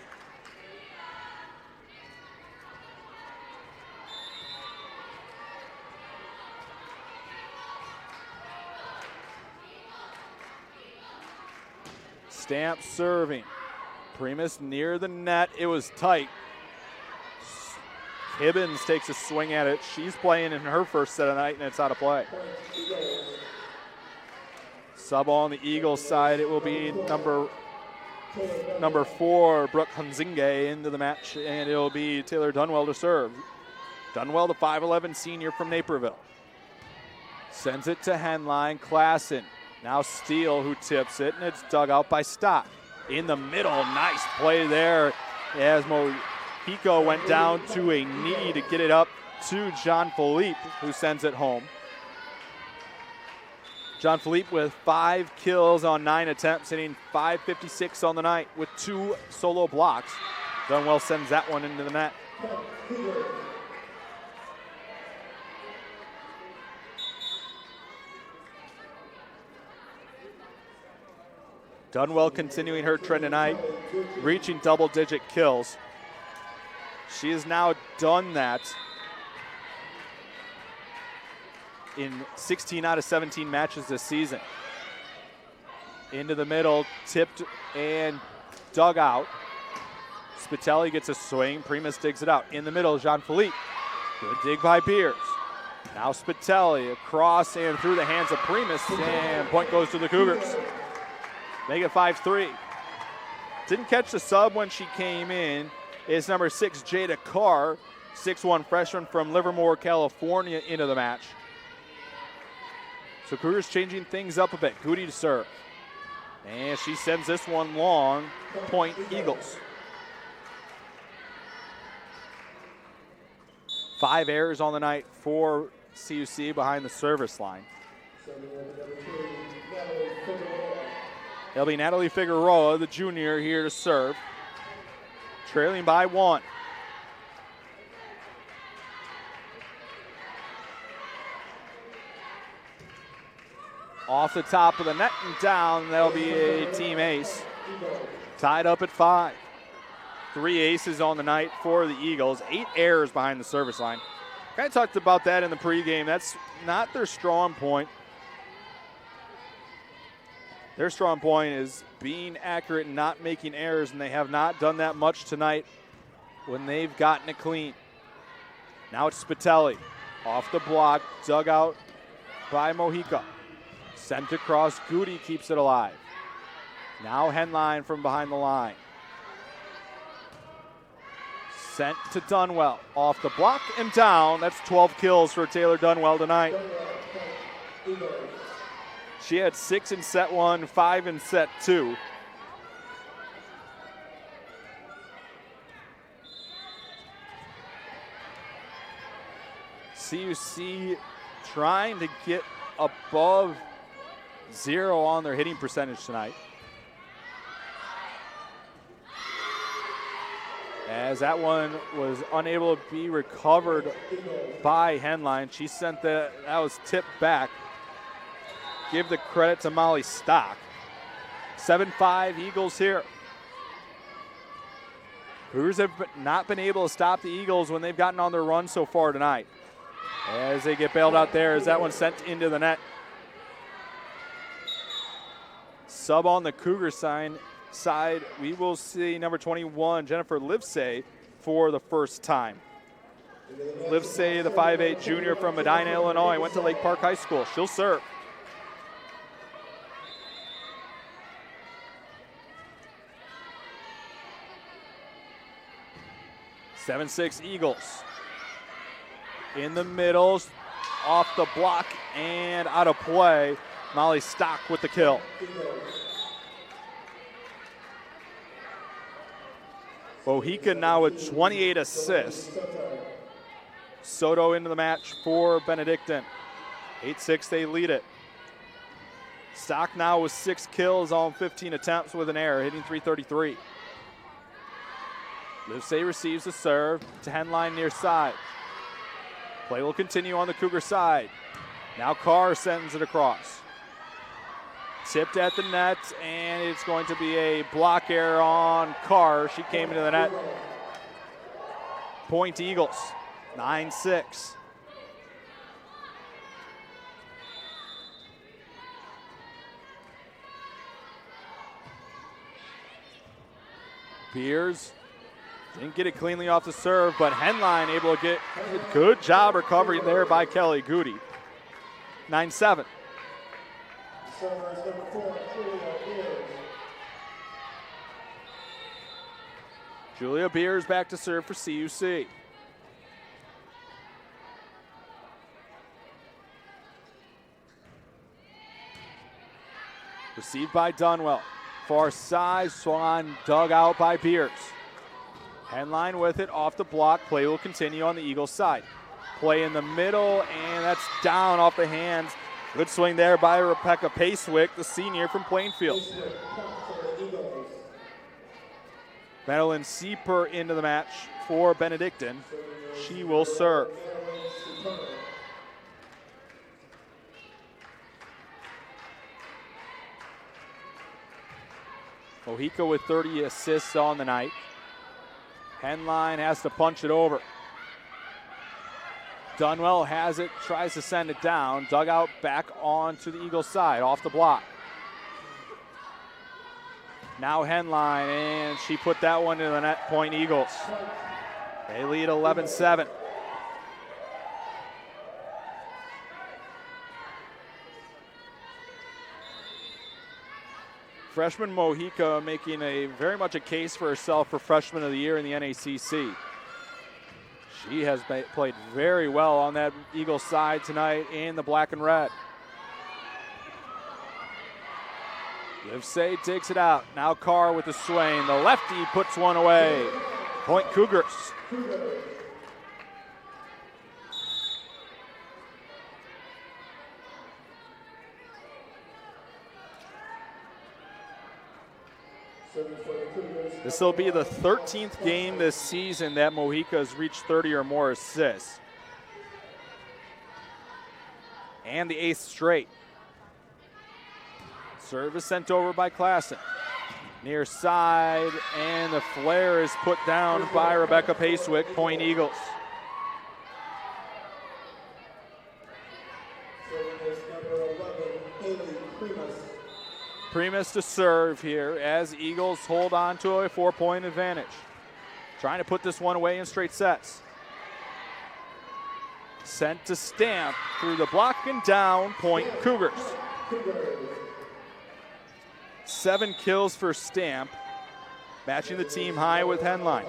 Stamp serving. Primus near the net. It was tight. Hibbins takes a swing at it. She's playing in her first set of night, and it's out of play. Sub on the Eagles side. It will be number 4, Brooke Hunzinge, into the match, and it'll be Taylor Dunwell to serve. Dunwell, the 5'11 senior from Naperville. Sends it to Henline. Klassen. Now Steele, who tips it, and it's dug out by Stock. In the middle, nice play there as Mojico went down to a knee to get it up to John Philippe, who sends it home. John Philippe with 5 kills on 9 attempts, hitting .556 on the night with 2 solo blocks. Dunwell sends that one into the net. Dunwell continuing her trend tonight, reaching double-digit kills. She has now done that in 16 out of 17 matches this season. Into the middle, tipped and dug out. Spitelli gets a swing. Primus digs it out. In the middle, Jean-Philippe. Good dig by Beers. Now Spitelli across and through the hands of Primus, and point goes to the Cougars. Make it 5-3. Didn't catch the sub when she came in. It's number 6, Jada Carr, 6'1 freshman from Livermore, California, into the match. So Cougars changing things up a bit. Goody to serve. And she sends this one long. Point Eagles. 5 errors on the night for CUC behind the service line. It'll be Natalie Figueroa, the junior, here to serve. Trailing by 1. Off the top of the net and down, that'll be a team ace. Tied up at 5. 3 aces on the night for the Eagles. 8 errors behind the service line. Kind of talked about that in the pregame. That's not their strong point. Their strong point is being accurate and not making errors, and they have not done that much tonight when they've gotten it clean. Now it's Spitelli. Off the block, dug out by Mojica. Sent across, Goody keeps it alive. Now Henline from behind the line. Sent to Dunwell. Off the block and down. That's 12 kills for Taylor Dunwell tonight. She had 6 in set 1, 5 in set 2. CUC trying to get above 0 on their hitting percentage tonight. As that one was unable to be recovered by Henline. She sent that was tipped back. Give the credit to Molly Stock. 7-5 Eagles here. Cougars have not been able to stop the Eagles when they've gotten on their run so far tonight. As they get bailed out there, as that one sent into the net. sub on the Cougar side, we will see number 21, Jennifer Livesay, for the first time. Livesay, the 5'8 junior from Medina, Illinois, went to Lake Park High School. She'll serve. (7-6) Eagles. In the middle, off the block and out of play. Molly Stock with the kill. Mohican now with 28 assists. Soto into the match for Benedictine. 8-6, they lead it. Stock now with 6 kills on 15 attempts with an error, hitting .333. Livesay receives the serve to Henline near side. Play will continue on the Cougar side. Now Carr sends it across. Tipped at the net, and it's going to be a block error on Carr. She came into the net. Point Eagles, 9-6. Beers didn't get it cleanly off the serve, but Henline able to get a good job recovery there by Kelly Goody. 9-7. Julia Beers back to serve for CUC. Received by Dunwell. Far side, Swan dug out by Beers. Henline with it off the block. Play will continue on the Eagles side. Play in the middle, and that's down off the hands. Good swing there by Rebecca Pacewick, the senior from Plainfield. Madeline Sieper into the match for Benedictine. She will serve. Mohica with 30 assists on the night. Henline has to punch it over. Dunwell has it, tries to send it down. Dug out back onto the Eagles side, off the block. Now Henline, and she put that one in the net. Point Eagles. They lead 11-7. Freshman Mohica making very much a case for herself for Freshman of the Year in the NACC. She has played very well on that Eagles side tonight in the black and red. Livesay takes it out. Now Carr with the swing. The lefty puts one away. Point Cougars. This will be the 13th game this season that Mohica has reached 30 or more assists. And the 8th straight. Serve is sent over by Klassen. Near side, and the flare is put down by Rebecca Pacewick. Point Eagles. Primus to serve here as Eagles hold on to a 4-point advantage. Trying to put this one away in straight sets. Sent to Stamp through the block and down. Point Cougars. 7 kills for Stamp, matching the team high with Henline.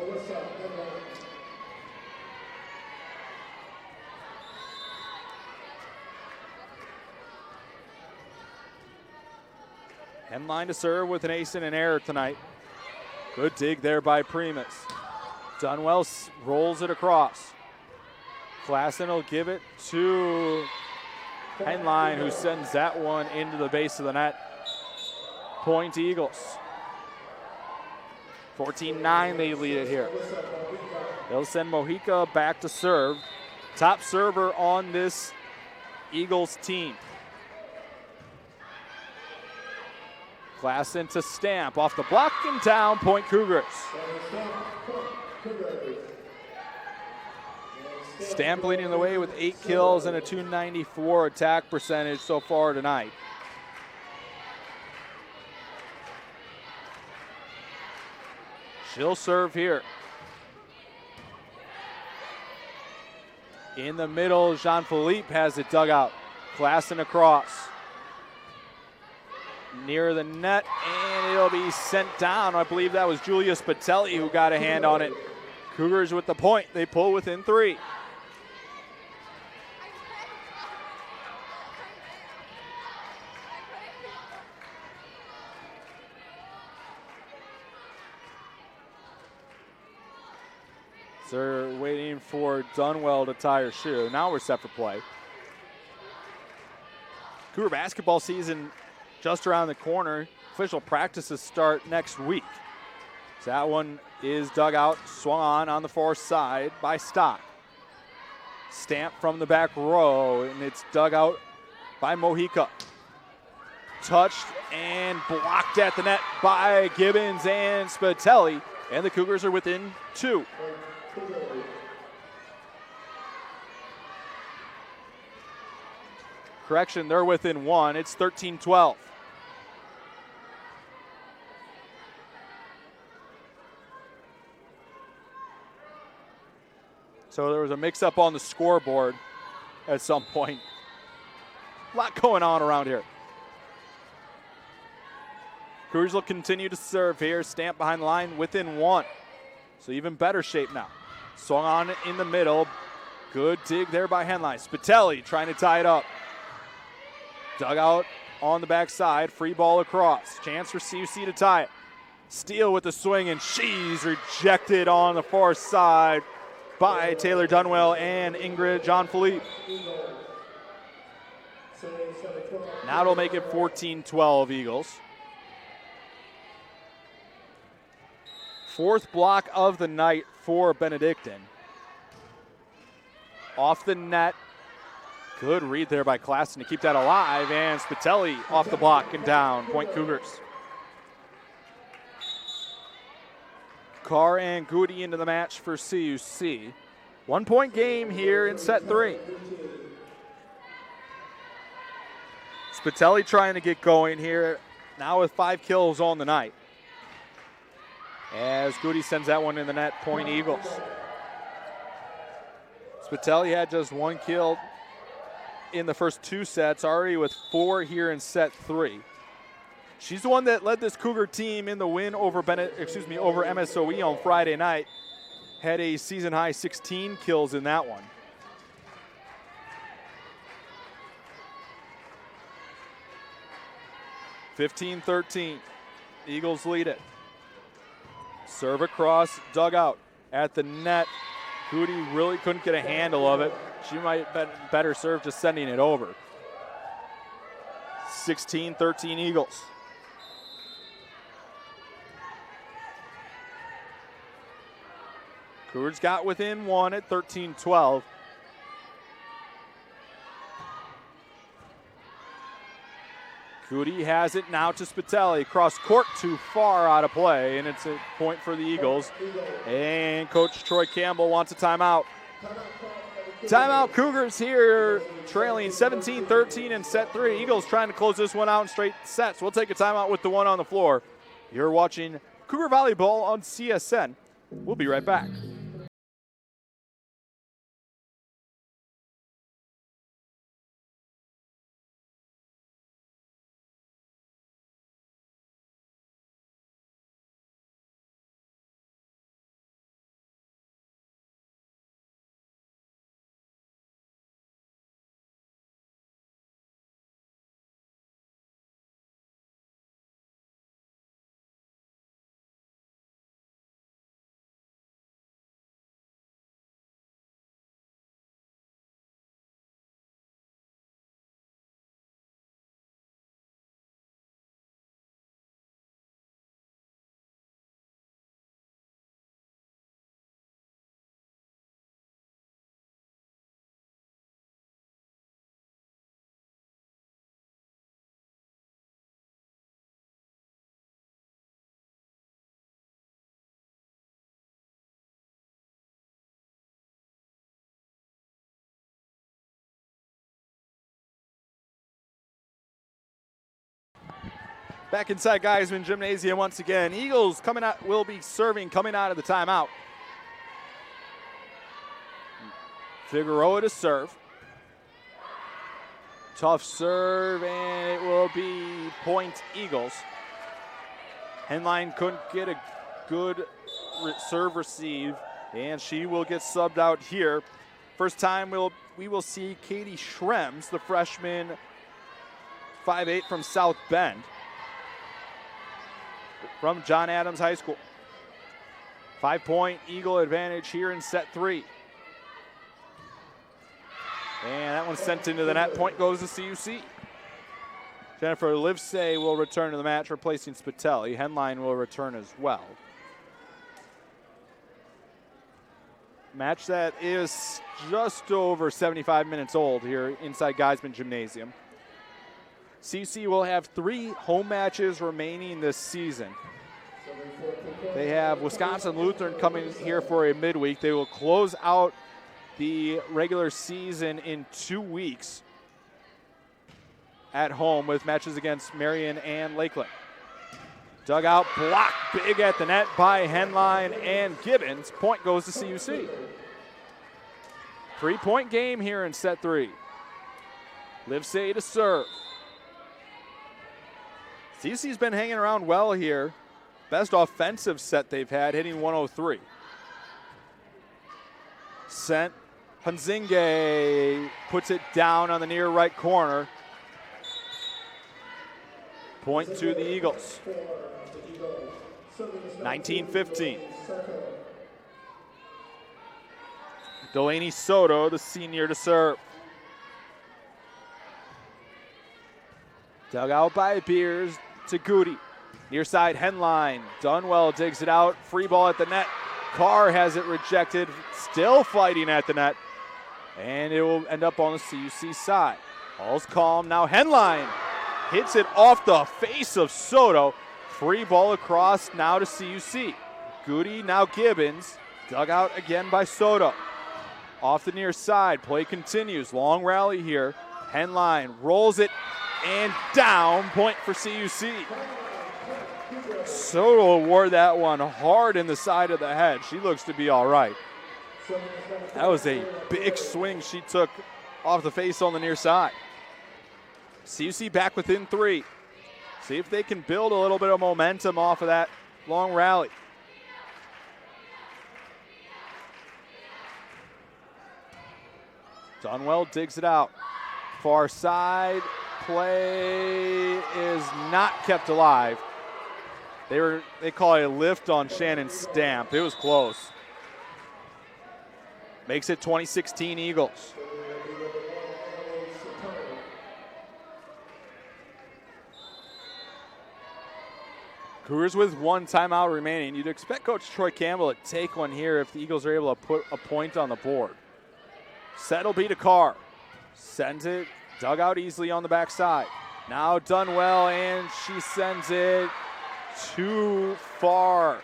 Henline to serve with an ace and an error tonight. Good dig there by Primus. Dunwell rolls it across. Klassen will give it to Henline, who sends that one into the base of the net. Point Eagles. 14-9, they lead it here. They'll send Mohica back to serve. Top server on this Eagles team. Klassen to Stamp, off the block and down. Point Cougars. Stamp leading the way with 8 kills and a .294 attack percentage so far tonight. She'll serve here. In the middle, Jean-Philippe has it dug out. Klassen across. Near the net, and it'll be sent down. I believe that was Julia Spitelli who got a hand on it. Cougars with the point. They pull within 3. They're waiting for Dunwell to tie her shoe. Now we're set for play. Cougar basketball season just around the corner. Official practices start next week. So that one is dug out, swung on the far side by Stock. Stamp from the back row, and it's dug out by Mojica. Touched and blocked at the net by Gibbons and Spitelli, and the Cougars are within 2. Correction, they're within 1. It's 13-12. So there was a mix-up on the scoreboard at some point. A lot going on around here. Cougars will continue to serve here. Stamp behind the line within 1. So even better shape now. Swung on in the middle. Good dig there by Henline. Spitelli trying to tie it up. Dug out on the backside. Free ball across. Chance for CUC to tie it. Steele with the swing, and she's rejected on the far side by Taylor Dunwell and Ingrid Jean-Philippe. Now it'll make it 14-12 Eagles. 4th block of the night for Benedictine. Off the net. Good read there by Klassen to keep that alive, and Spitelli off the block and down. Point Cougars. Carr and Goody into the match for CUC. 1-point game here in set 3. Spitelli trying to get going here, now with 5 kills on the night. As Goody sends that one in the net, point Eagles. Spitelli had just 1 kill in the first 2 sets, already with 4 here in set 3. She's the one that led this Cougar team in the win over over MSOE on Friday night. Had a season-high 16 kills in that one. (15-13). Eagles lead it. Serve across, dug out at the net. Goody really couldn't get a handle of it. She might better serve just sending it over. 16-13 Eagles. Cougars got within 1 at 13-12. Goody has it now to Spitelli. Cross court, too far out of play, and it's a point for the Eagles. And Coach Troy Campbell wants a timeout. Timeout Cougars here, trailing 17-13 in set 3. Eagles trying to close this one out in straight sets. We'll take a timeout with the one on the floor. You're watching Cougar Volleyball on CSN. We'll be right back. Back inside Geiseman Gymnasium once again. Eagles will be serving coming out of the timeout. Figueroa to serve. Tough serve, and it will be point Eagles. Henline couldn't get a good serve receive, and she will get subbed out here. First time we will see Katie Schrems, the freshman, 5'8" from South Bend, from John Adams High School. 5-point Eagle advantage here in set 3. And that one's sent into the net. Point goes to CUC. Jennifer Livesay will return to the match, replacing Spitelli. Henline will return as well. Match that is just over 75 minutes old here inside Geiseman Gymnasium. CUC will have 3 home matches remaining this season. They have Wisconsin Lutheran coming here for a midweek. They will close out the regular season in 2 weeks at home with matches against Marion and Lakeland. Dugout blocked big at the net by Henline and Gibbons. Point goes to CUC. 3-point game here in set 3. Livesay to serve. CUC's been hanging around well here. Best offensive set they've had, hitting 103. Sent. Hunzinge puts it down on the near right corner. Point to the Eagles. 19-15. Delaney Soto, the senior, to serve. Dug out by Beers to Goody. Near side Henline. Dunwell digs it out. Free ball at the net. Carr has it rejected. Still fighting at the net. And it will end up on the CUC side. All's calm. Now Henline hits it off the face of Soto. Free ball across now to CUC. Goody, now Gibbons. Dug out again by Soto. Off the near side. Play continues. Long rally here. Henline rolls it and down. Point for CUC. Soto wore that one hard in the side of the head. She looks to be all right. That was a big swing she took off the face on the near side. CUC back within 3. See if they can build a little bit of momentum off of that long rally. Dunwell digs it out. Far side play is not kept alive. They call it a lift on Shannon Stamp. It was close. Makes it 2016 Eagles. Cougars with 1 timeout remaining. You'd expect Coach Troy Campbell to take one here if the Eagles are able to put a point on the board. Set'll be to Carr. Sends it, dug out easily on the backside. Now Dunwell, and she sends it too far.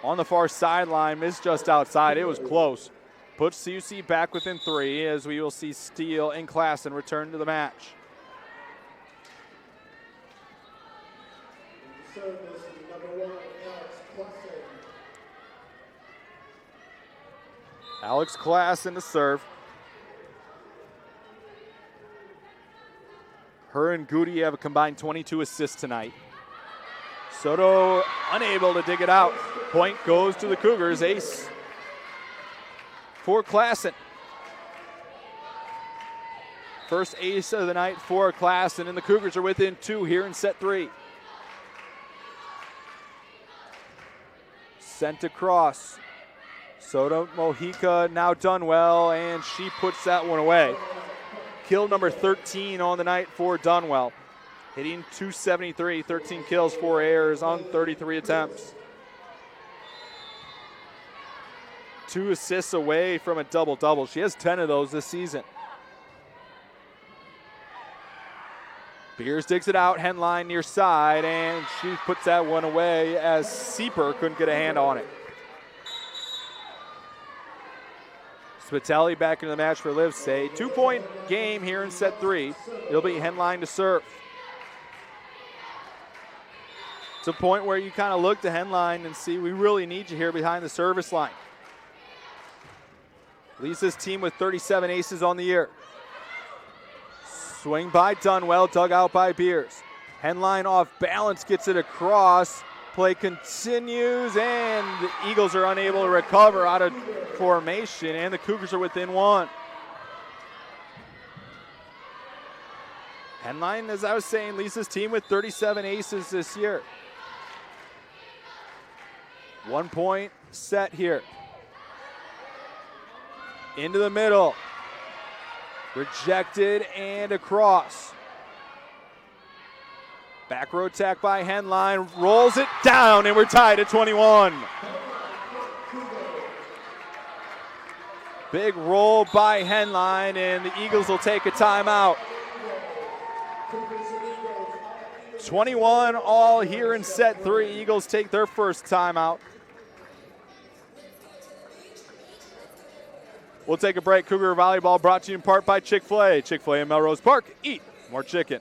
On the far sideline, missed just outside. It was close. Puts CUC back within 3 as we will see Steele and Klassen return to the match. Service number 1, Alex Klassen to serve. Her and Goody have a combined 22 assists tonight. Soto unable to dig it out. Point goes to the Cougars. Ace for Klassen. First ace of the night for Klassen, and the Cougars are within 2 here in set 3. Sent across. Soto, Mojica, now Dunwell, and she puts that one away. Kill number 13 on the night for Dunwell. Hitting .273, 13 kills, 4 errors on 33 attempts. 2 assists away from a double-double. She has 10 of those this season. Beers digs it out, Henline near side, and she puts that one away as Sieper couldn't get a hand on it. Spitelli back into the match for Livesay. 2-point game here in set 3. It'll be Henline to serve. It's a point where you kind of look to Henline and see we really need you here behind the service line. Lisa's team with 37 aces on the year. Swing by Dunwell, dug out by Beers. Henline off balance, gets it across. Play continues, and the Eagles are unable to recover out of formation, and the Cougars are within one. Henline, as I was saying, Lisa's team with 37 aces this year. 1 point set here. Into the middle. Rejected and across. Back row attack by Henline. Rolls it down, and we're tied at 21. Big roll by Henline, and the Eagles will take a timeout. 21 all here in set 3. Eagles take their first timeout. We'll take a break. Cougar Volleyball brought to you in part by Chick-fil-A. Chick-fil-A in Melrose Park. Eat more chicken.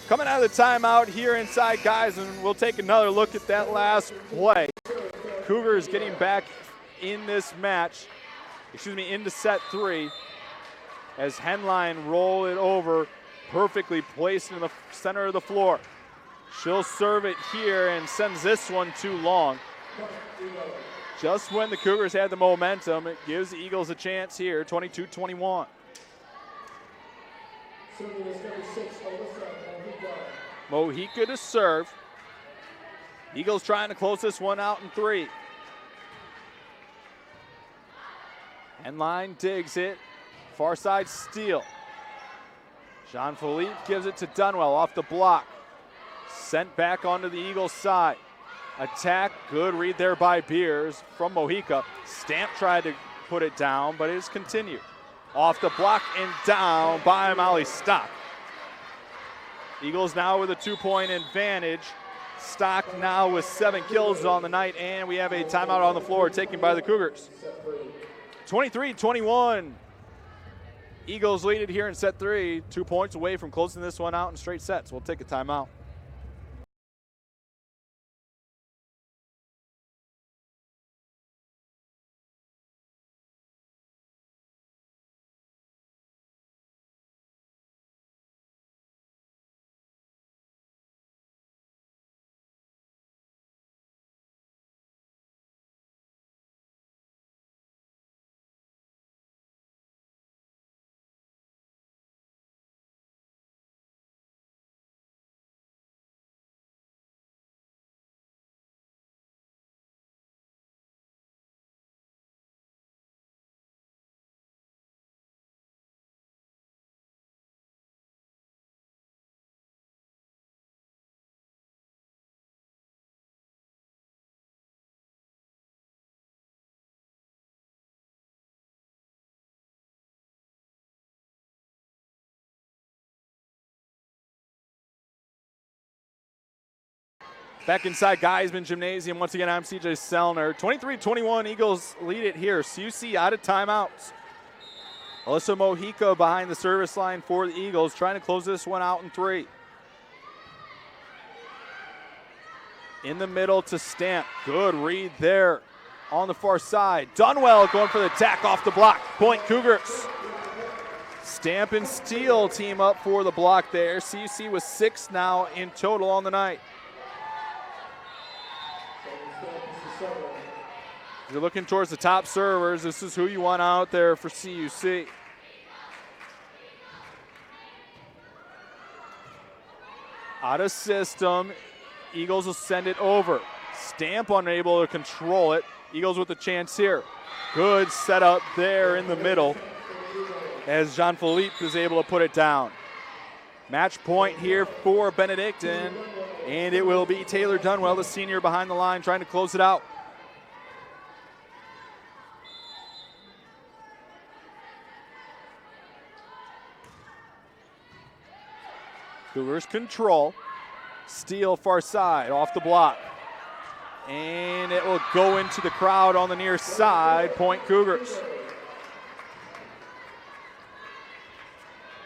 Coming out of the timeout here inside Geiseman, we'll take another look at that last play. Cougars getting back in this match, into set 3, as Henline roll it over, perfectly placed in the center of the floor. She'll serve it here and sends this one too long. Just when the Cougars had the momentum, it gives the Eagles a chance here, 22-21. Mojica to serve. Eagles trying to close this one out in 3. Henline digs it. Far side steal. Jean-Philippe gives it to Dunwell off the block. Sent back onto the Eagles side. Attack, good read there by Beers from Mojica. Stamp tried to put it down, but it has continued. Off the block and down by Molly Stock. Eagles now with a 2-point advantage. Stock now with 7 kills on the night, and we have a timeout on the floor taken by the Cougars. 23-21. Eagles lead it here in set 3. 2 points away from closing this one out in straight sets. We'll take a timeout. Back inside Geiseman Gymnasium, once again, I'm CJ Selner. 23-21, Eagles lead it here. CUC out of timeouts. Alyssa Mojica behind the service line for the Eagles, trying to close this one out in 3. In the middle to Stamp. Good read there on the far side. Dunwell going for the attack off the block. Point Cougars. Stamp and Steele team up for the block there. CUC with 6 now in total on the night. If you're looking towards the top servers, this is who you want out there for CUC. Out of system, Eagles will send it over. Stamp unable to control it. Eagles with a chance here. Good setup there in the middle as Jean-Philippe is able to put it down. Match point here for Benedictine, and it will be Taylor Dunwell, the senior, behind the line, trying to close it out. Cougars control. Steal far side, off the block. And it will go into the crowd on the near side. Point Cougars.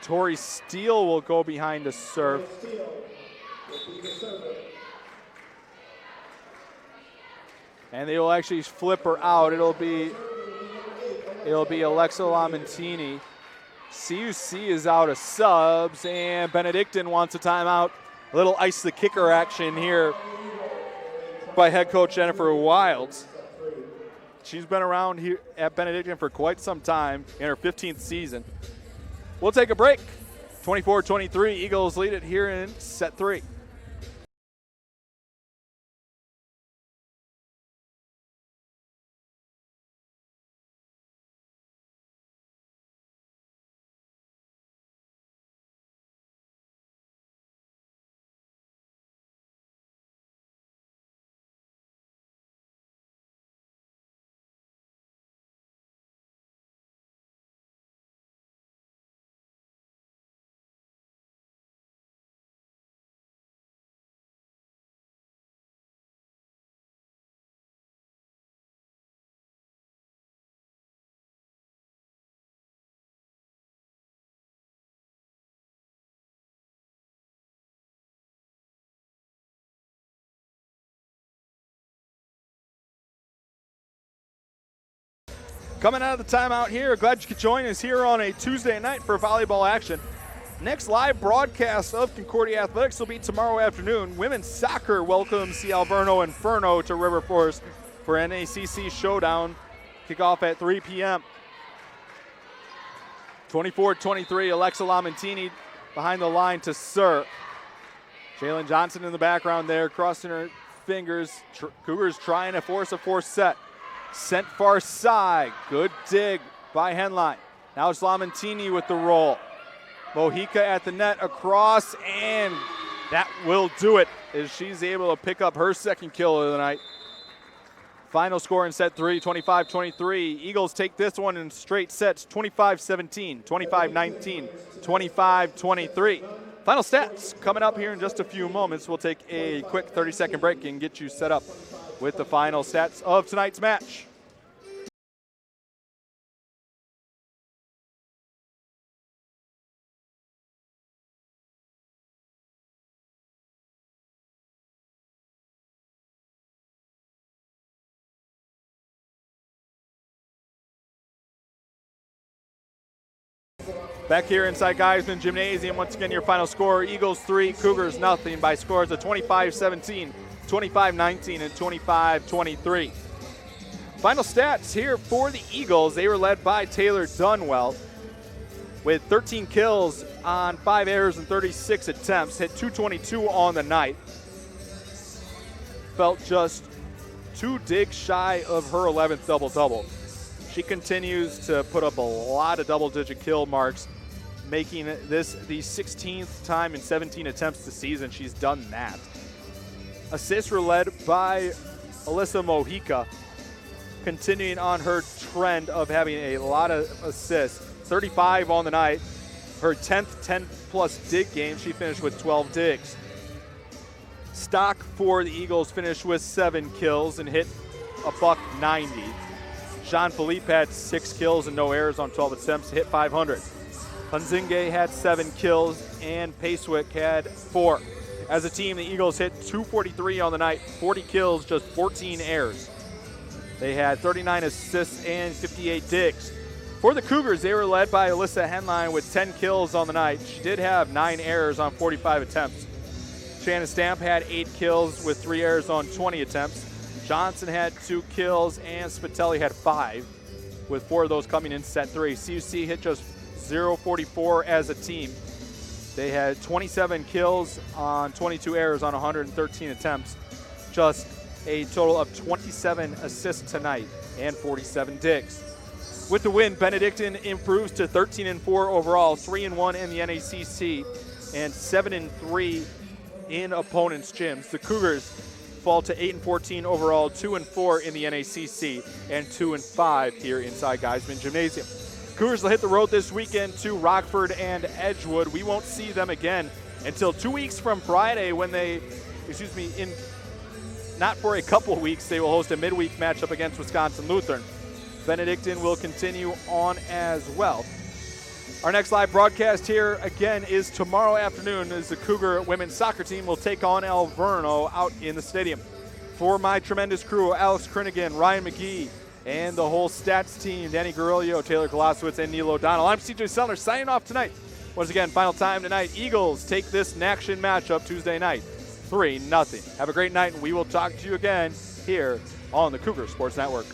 Tori Steele will go behind to serve. And they will actually flip her out. It'll be Alexa Lamentini. CUC is out of subs, and Benedictine wants a timeout. A little ice the kicker action here by head coach Jennifer Wilds. She's been around here at Benedictine for quite some time in her 15th season. We'll take a break. 24-23, Eagles lead it here in set 3. Coming out of the timeout here, glad you could join us here on a Tuesday night for volleyball action. Next live broadcast of Concordia Athletics will be tomorrow afternoon. Women's soccer welcomes the Alverno Inferno to River Forest for NACC Showdown. Kickoff at 3 p.m. 24-23, Alexa Lamentini behind the line to serve. Jalen Johnson in the background there, crossing her fingers. Cougars trying to force a fourth set. Sent far side. Good dig by Henline. Now it's Lamentini with the roll. Mojica at the net across, and that will do it as she's able to pick up her second kill of the night. Final score in set 3, 25-23. Eagles take this one in straight sets, 25-17, 25-19, 25-23. Final stats coming up here in just a few moments. We'll take a quick 30-second break and get you set up with the final stats of tonight's match. Back here inside Geiseman Gymnasium, once again your final score, Eagles 3, Cougars nothing by scores of 25-17, 25-19, and 25-23. Final stats here for the Eagles. They were led by Taylor Dunwell with 13 kills on 5 errors and 36 attempts, hit 222 on the night. Felt just 2 digs shy of her 11th double-double. She continues to put up a lot of double-digit kill marks, making this the 16th time in 17 attempts this season she's done that. Assists were led by Alyssa Mojica, continuing on her trend of having a lot of assists. 35 on the night. Her 10th 10-plus dig game, she finished with 12 digs. Stock for the Eagles finished with 7 kills and hit a $190. Jean-Philippe had 6 kills and no errors on 12 attempts, hit 500. Hunzinge had 7 kills and Pacewick had 4. As a team, the Eagles hit 243 on the night, 40 kills, just 14 errors. They had 39 assists and 58 digs. For the Cougars, they were led by Alyssa Henline with 10 kills on the night. She did have 9 errors on 45 attempts. Shannon Stamp had 8 kills with 3 errors on 20 attempts. Johnson had 2 kills and Spitelli had 5, with 4 of those coming in set 3. CUC hit just 0-44 as a team. They had 27 kills on 22 errors on 113 attempts. Just a total of 20 57 assists tonight and 47 digs. With the win, Benedictine improves to 13-4 overall, 3-1 in the NACC, and 7-3 in opponents' gyms. The Cougars fall to 8-14 overall, 2-4 in the NACC, and 2-5 here inside Geiseman Gymnasium. Cougars will hit the road this weekend to Rockford and Edgewood. We won't see them again until 2 weeks from Friday when not for a couple of weeks, they will host a midweek matchup against Wisconsin Lutheran. Benedictine will continue on as well. Our next live broadcast here again is tomorrow afternoon as the Cougar women's soccer team will take on Alverno out in the stadium. For my tremendous crew, Alex Krinnigan, Ryan McGee, and the whole stats team, Danny Garillo, Taylor Golosowitz, and Neil O'Donnell, I'm CJ Sellner signing off tonight. Once again, final time tonight, Eagles take this NACC matchup Tuesday night, 3-0. Have a great night, and we will talk to you again here on the Cougar Sports Network.